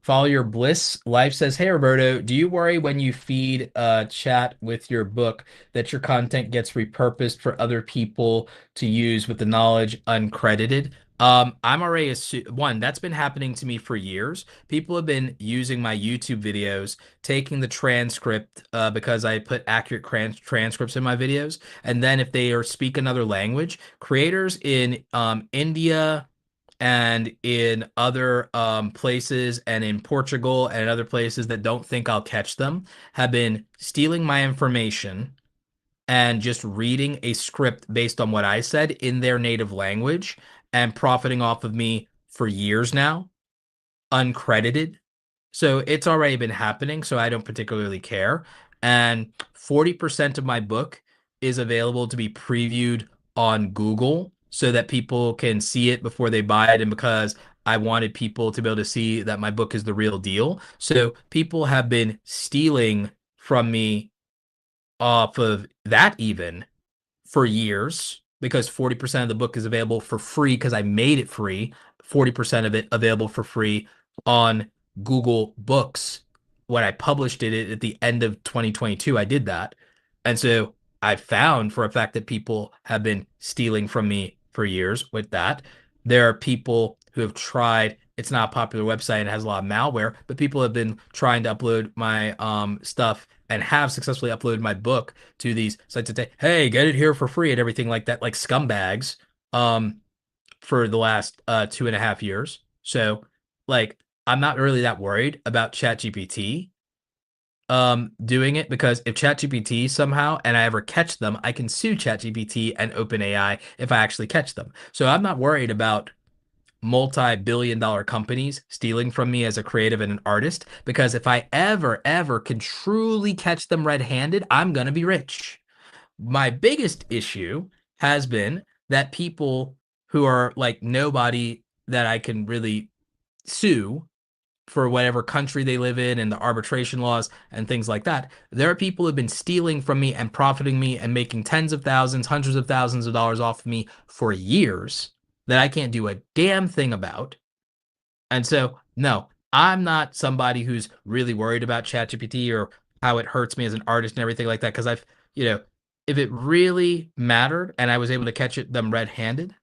Follow Your Bliss Life says, hey Roberto, do you worry when you feed chat with your book that your content gets repurposed for other people to use with the knowledge uncredited? I'm already one, that's been happening to me for years. People have been using my YouTube videos, taking the transcript because I put accurate transcripts in my videos. And then if they are speak another language, creators in India, and in other places and in Portugal and other places that don't think I'll catch them have been stealing my information and just reading a script based on what I said in their native language and profiting off of me for years now, uncredited. So it's already been happening, so I don't particularly care. And 40% of my book is available to be previewed on Google so that people can see it before they buy it. And because I wanted people to be able to see that my book is the real deal. So people have been stealing from me off of that even for years because 40% of the book is available for free because I made it free, 40% of it available for free on Google Books. When I published it at the end of 2022, I did that. And so I found for a fact that people have been stealing from me for years with that. There are people who have tried, it's not a popular website and it has a lot of malware, but people have been trying to upload my stuff and have successfully uploaded my book to these sites that say, hey, get it here for free and everything like that, like scumbags, um, for the last 2.5 years. So, like, I'm not really that worried about ChatGPT doing it because if ChatGPT somehow and I ever catch them, I can sue ChatGPT and OpenAI if I actually catch them. So I'm not worried about multi-billion-dollar companies stealing from me as a creative and an artist because if I ever can truly catch them red-handed, I'm gonna be rich. My biggest issue has been that people who are like nobody that I can really sue for whatever country they live in and the arbitration laws and things like that. There are people who have been stealing from me and profiting me and making tens of thousands, hundreds of thousands of dollars off of me for years that I can't do a damn thing about. And so, no, I'm not somebody who's really worried about ChatGPT or how it hurts me as an artist and everything like that. Because you know, if it really mattered and I was able to catch them red-handed,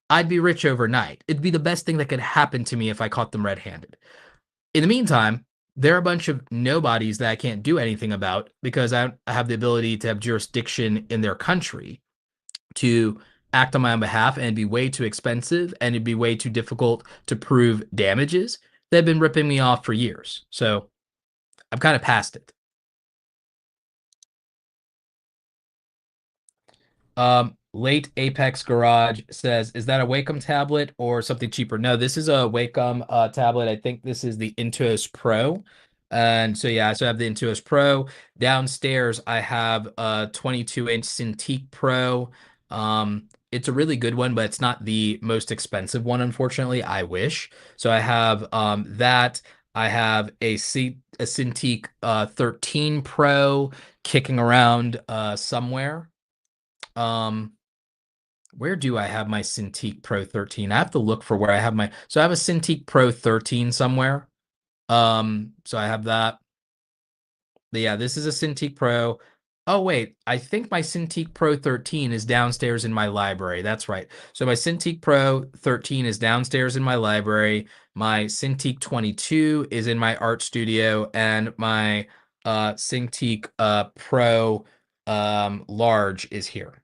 I'd be rich overnight. It'd be the best thing that could happen to me if I caught them red-handed. In the meantime, there are a bunch of nobodies that I can't do anything about because I have the ability to have jurisdiction in their country to act on my own behalf, and it'd be way too expensive and it'd be way too difficult to prove damages. They've been ripping me off for years. So I'm kind of past it. Late Apex Garage says, is that a Wacom tablet or something cheaper? No, this is a Wacom tablet. I think this is the Intuos Pro. And so, yeah, so I have the Intuos Pro. Downstairs, I have a 22-inch Cintiq Pro. It's a really good one, but it's not the most expensive one, unfortunately. I wish. So I have that. I have a Cintiq 13 Pro kicking around somewhere. Um, where do I have my Cintiq Pro 13? I have to look for where I have so I have a Cintiq Pro 13 somewhere. So I have that. But yeah, this is a Cintiq Pro. Oh wait, I think my Cintiq Pro 13 is downstairs in my library. That's right. So my Cintiq Pro 13 is downstairs in my library. My Cintiq 22 is in my art studio, and my Cintiq Pro large is here.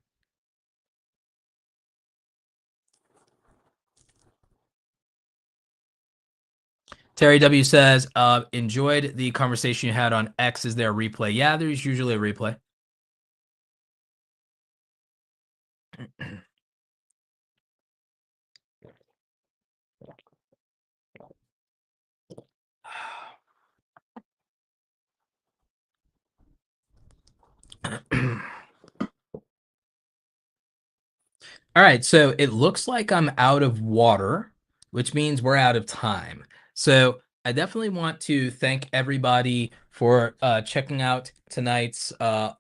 Terry W says, enjoyed the conversation you had on X. Is there a replay? Yeah, there's usually a replay. All right, so it looks like I'm out of water, which means we're out of time. So I definitely want to thank everybody for checking out tonight's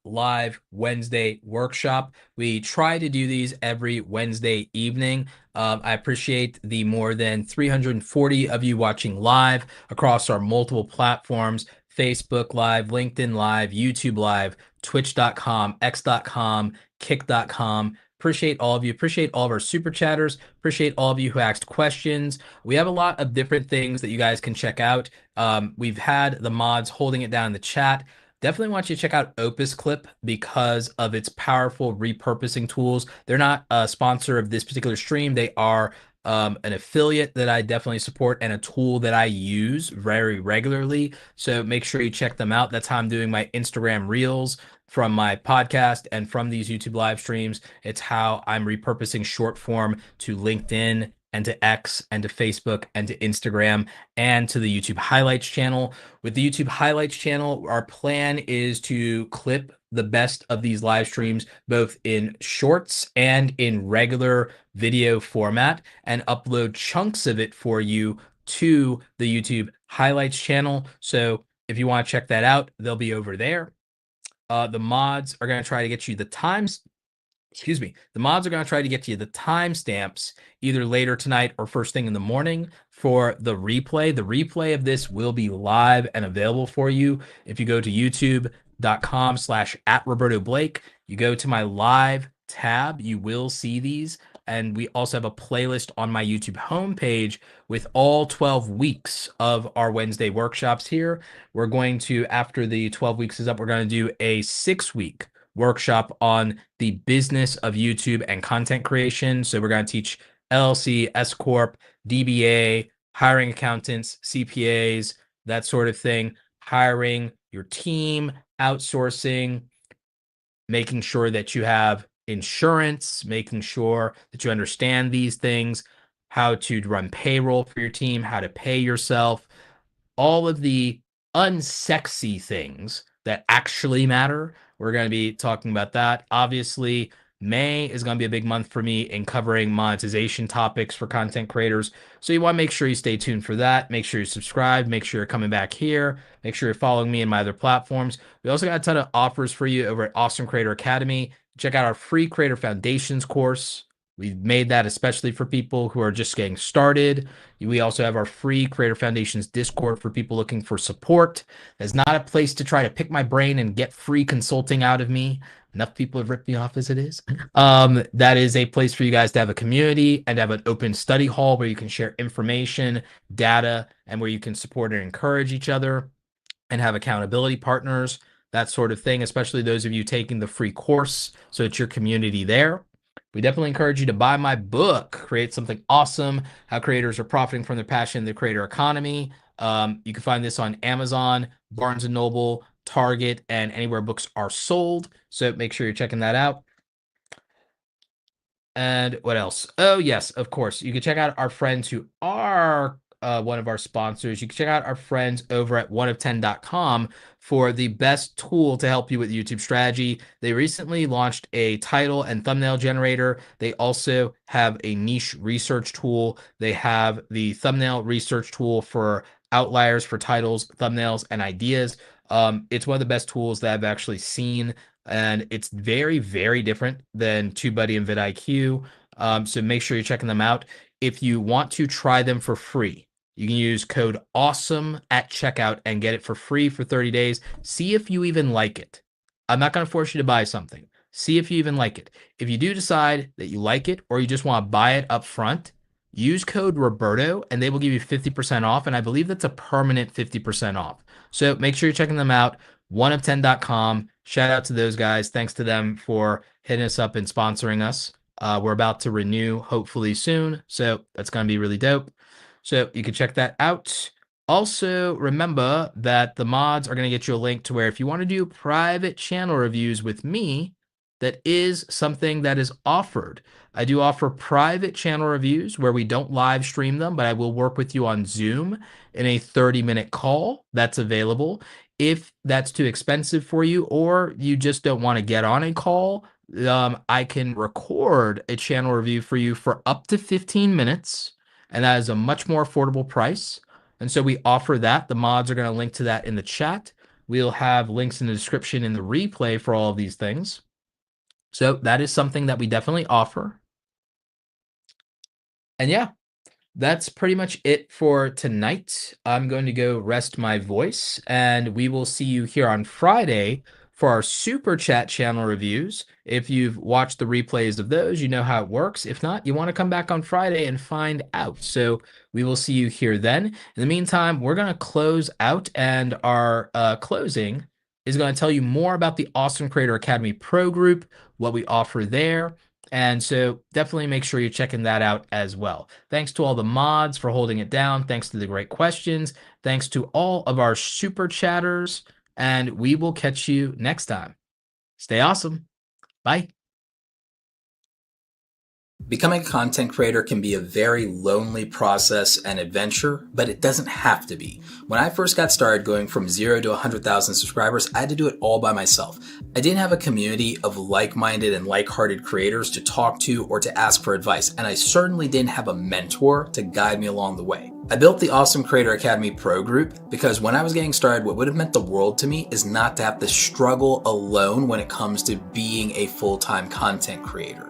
live Wednesday workshop. We try to do these every Wednesday evening. I appreciate the more than 340 of you watching live across our multiple platforms: Facebook Live, LinkedIn Live, YouTube Live, Twitch.com, X.com, Kick.com. Appreciate all of you. Appreciate all of our super chatters. Appreciate all of you who asked questions. We have a lot of different things that you guys can check out. We've had the mods holding it down in the chat. Definitely want you to check out Opus Clip because of its powerful repurposing tools. They're not a sponsor of this particular stream. They are an affiliate that I definitely support and a tool that I use very regularly. So make sure you check them out. That's how I'm doing my Instagram Reels from my podcast and from these YouTube live streams. It's how I'm repurposing short form to LinkedIn and to X and to Facebook and to Instagram and to the YouTube highlights channel. With the YouTube highlights channel, our plan is to clip the best of these live streams, both in shorts and in regular video format, and upload chunks of it for you to the YouTube highlights channel. So if you want to check that out, they'll be over there. The mods are going to try to get you the times. Excuse me. The mods are going to try to get you the timestamps either later tonight or first thing in the morning for the replay. The replay of this will be live and available for you. If you go to youtube.com/@RobertoBlake, you go to my live tab, you will see these. And we also have a playlist on my YouTube homepage with all 12 weeks of our Wednesday workshops here. We're going to, after the 12 weeks is up, we're going to do a 6-week workshop on the business of YouTube and content creation. So we're going to teach LLC, S Corp, DBA, hiring accountants, CPAs, that sort of thing, hiring your team, outsourcing, making sure that you have insurance, making sure that you understand these things, how to run payroll for your team, how to pay yourself, all of the unsexy things that actually matter. We're going to be talking about that. Obviously, May is going to be a big month for me in covering monetization topics for content creators. So you want to make sure you stay tuned for that. Make sure you subscribe. Make sure you're coming back here. Make sure you're following me in my other platforms. We also got a ton of offers for you over at Awesome Creator Academy. Check out our free Creator Foundations course. We've made that especially for people who are just getting started. We also have our free Creator Foundations Discord for people looking for support. There's not a place to try to pick my brain and get free consulting out of me. Enough people have ripped me off as it is. That is a place for you guys to have a community and have an open study hall where you can share information, data, and where you can support and encourage each other and have accountability partners, that sort of thing, especially those of you taking the free course. So it's your community there. We definitely encourage you to buy my book, Create Something Awesome, How Creators Are Profiting from Their Passion in the Creator Economy. You can find this on Amazon, Barnes & Noble, Target, and anywhere books are sold. So make sure you're checking that out. And what else? Oh, yes, of course. You can check out our friends who are one of our sponsors. You can check out our friends over at oneof10.com for the best tool to help you with YouTube strategy. They recently launched a title and thumbnail generator. They also have a niche research tool. They have the thumbnail research tool for outliers for titles, thumbnails, and ideas. It's one of the best tools that I've actually seen, and it's very, very different than TubeBuddy and vidIQ. So make sure you're checking them out. If you want to try them for free, you can use code AWESOME at checkout and get it for free for 30 days. See if you even like it. I'm not going to force you to buy something. See if you even like it. If you do decide that you like it or you just want to buy it up front, use code Roberto and they will give you 50% off. And I believe that's a permanent 50% off. So make sure you're checking them out. Oneof10.com. Shout out to those guys. Thanks to them for hitting us up and sponsoring us. We're about to renew hopefully soon. So that's going to be really dope. So you can check that out. Also, remember that the mods are going to get you a link to where if you want to do private channel reviews with me, that is something that is offered. I do offer private channel reviews where we don't live stream them, but I will work with you on Zoom in a 30-minute call. That's available. If that's too expensive for you or you just don't want to get on a call, I can record a channel review for you for up to 15 minutes, and that is a much more affordable price. And so we offer that. The mods are going to link to that in the chat. We'll have links in the description in the replay for all of these things. So that is something that we definitely offer. And yeah, that's pretty much it for tonight. I'm going to go rest my voice, and we will see you here on Friday for our super chat channel reviews. If you've watched the replays of those, you know how it works. If not, you want to come back on Friday and find out. So we will see you here then. In the meantime, we're going to close out, and our closing is going to tell you more about the Awesome Creator Academy Pro Group, what we offer there. And so definitely make sure you're checking that out as well. Thanks to all the mods for holding it down. Thanks to the great questions. Thanks to all of our super chatters. And we will catch you next time. Stay awesome. Bye. Becoming a content creator can be a very lonely process and adventure, but it doesn't have to be. When I first got started going from 0 to 100,000 subscribers, I had to do it all by myself. I didn't have a community of like-minded and like-hearted creators to talk to or to ask for advice, and I certainly didn't have a mentor to guide me along the way. I built the Awesome Creator Academy Pro Group because when I was getting started, what would have meant the world to me is not to have to struggle alone when it comes to being a full-time content creator.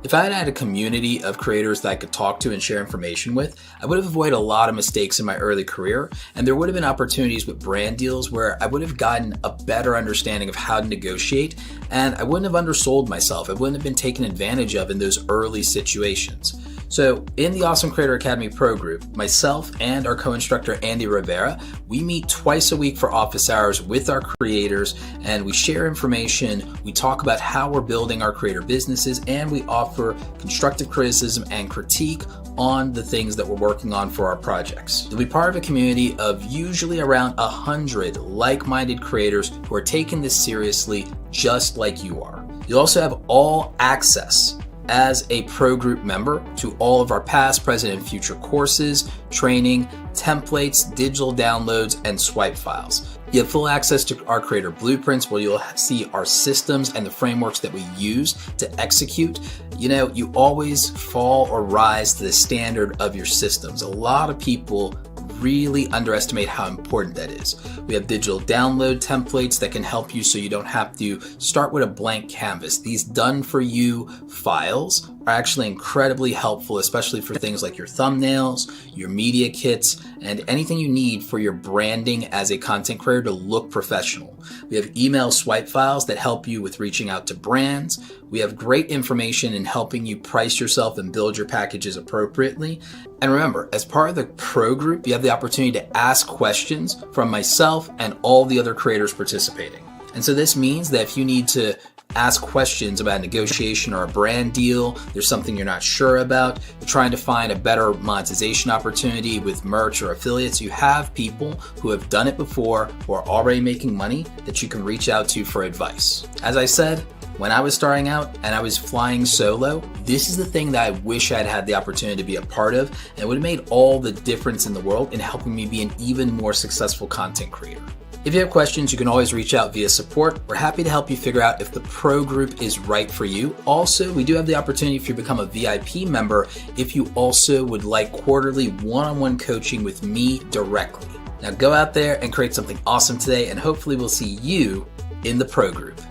If I had had a community of creators that I could talk to and share information with, I would have avoided a lot of mistakes in my early career, and there would have been opportunities with brand deals where I would have gotten a better understanding of how to negotiate, and I wouldn't have undersold myself. I wouldn't have been taken advantage of in those early situations. So in the Awesome Creator Academy Pro Group, myself and our co-instructor Andy Rivera, we meet twice a week for office hours with our creators, and we share information, we talk about how we're building our creator businesses, and we offer constructive criticism and critique on the things that we're working on for our projects. You'll be part of a community of usually around 100 like-minded creators who are taking this seriously just like you are. You'll also have all access as a pro group member to all of our past, present, and future courses, training, templates, digital downloads, and swipe files. You have full access to our creator blueprints where you'll see our systems and the frameworks that we use to execute. You always fall or rise to the standard of your systems. A lot of people really underestimate how important that is. We have digital download templates that can help you so you don't have to start with a blank canvas. These done for you files are actually incredibly helpful, especially for things like your thumbnails, your media kits, and anything you need for your branding as a content creator to look professional. We have email swipe files that help you with reaching out to brands. We have great information in helping you price yourself and build your packages appropriately. And remember, as part of the pro group, you have the opportunity to ask questions from myself and all the other creators participating. And so this means that if you need to ask questions about negotiation or a brand deal, there's something you're not sure about, you're trying to find a better monetization opportunity with merch or affiliates, you have people who have done it before, who are already making money that you can reach out to for advice. As I said, when I was starting out and I was flying solo, this is the thing that I wish I'd had the opportunity to be a part of, and it would have made all the difference in the world in helping me be an even more successful content creator. If you have questions, you can always reach out via support. We're happy to help you figure out if the pro group is right for you. Also, we do have the opportunity if you become a VIP member, if you also would like quarterly one-on-one coaching with me directly. Now go out there and create something awesome today, and hopefully we'll see you in the pro group.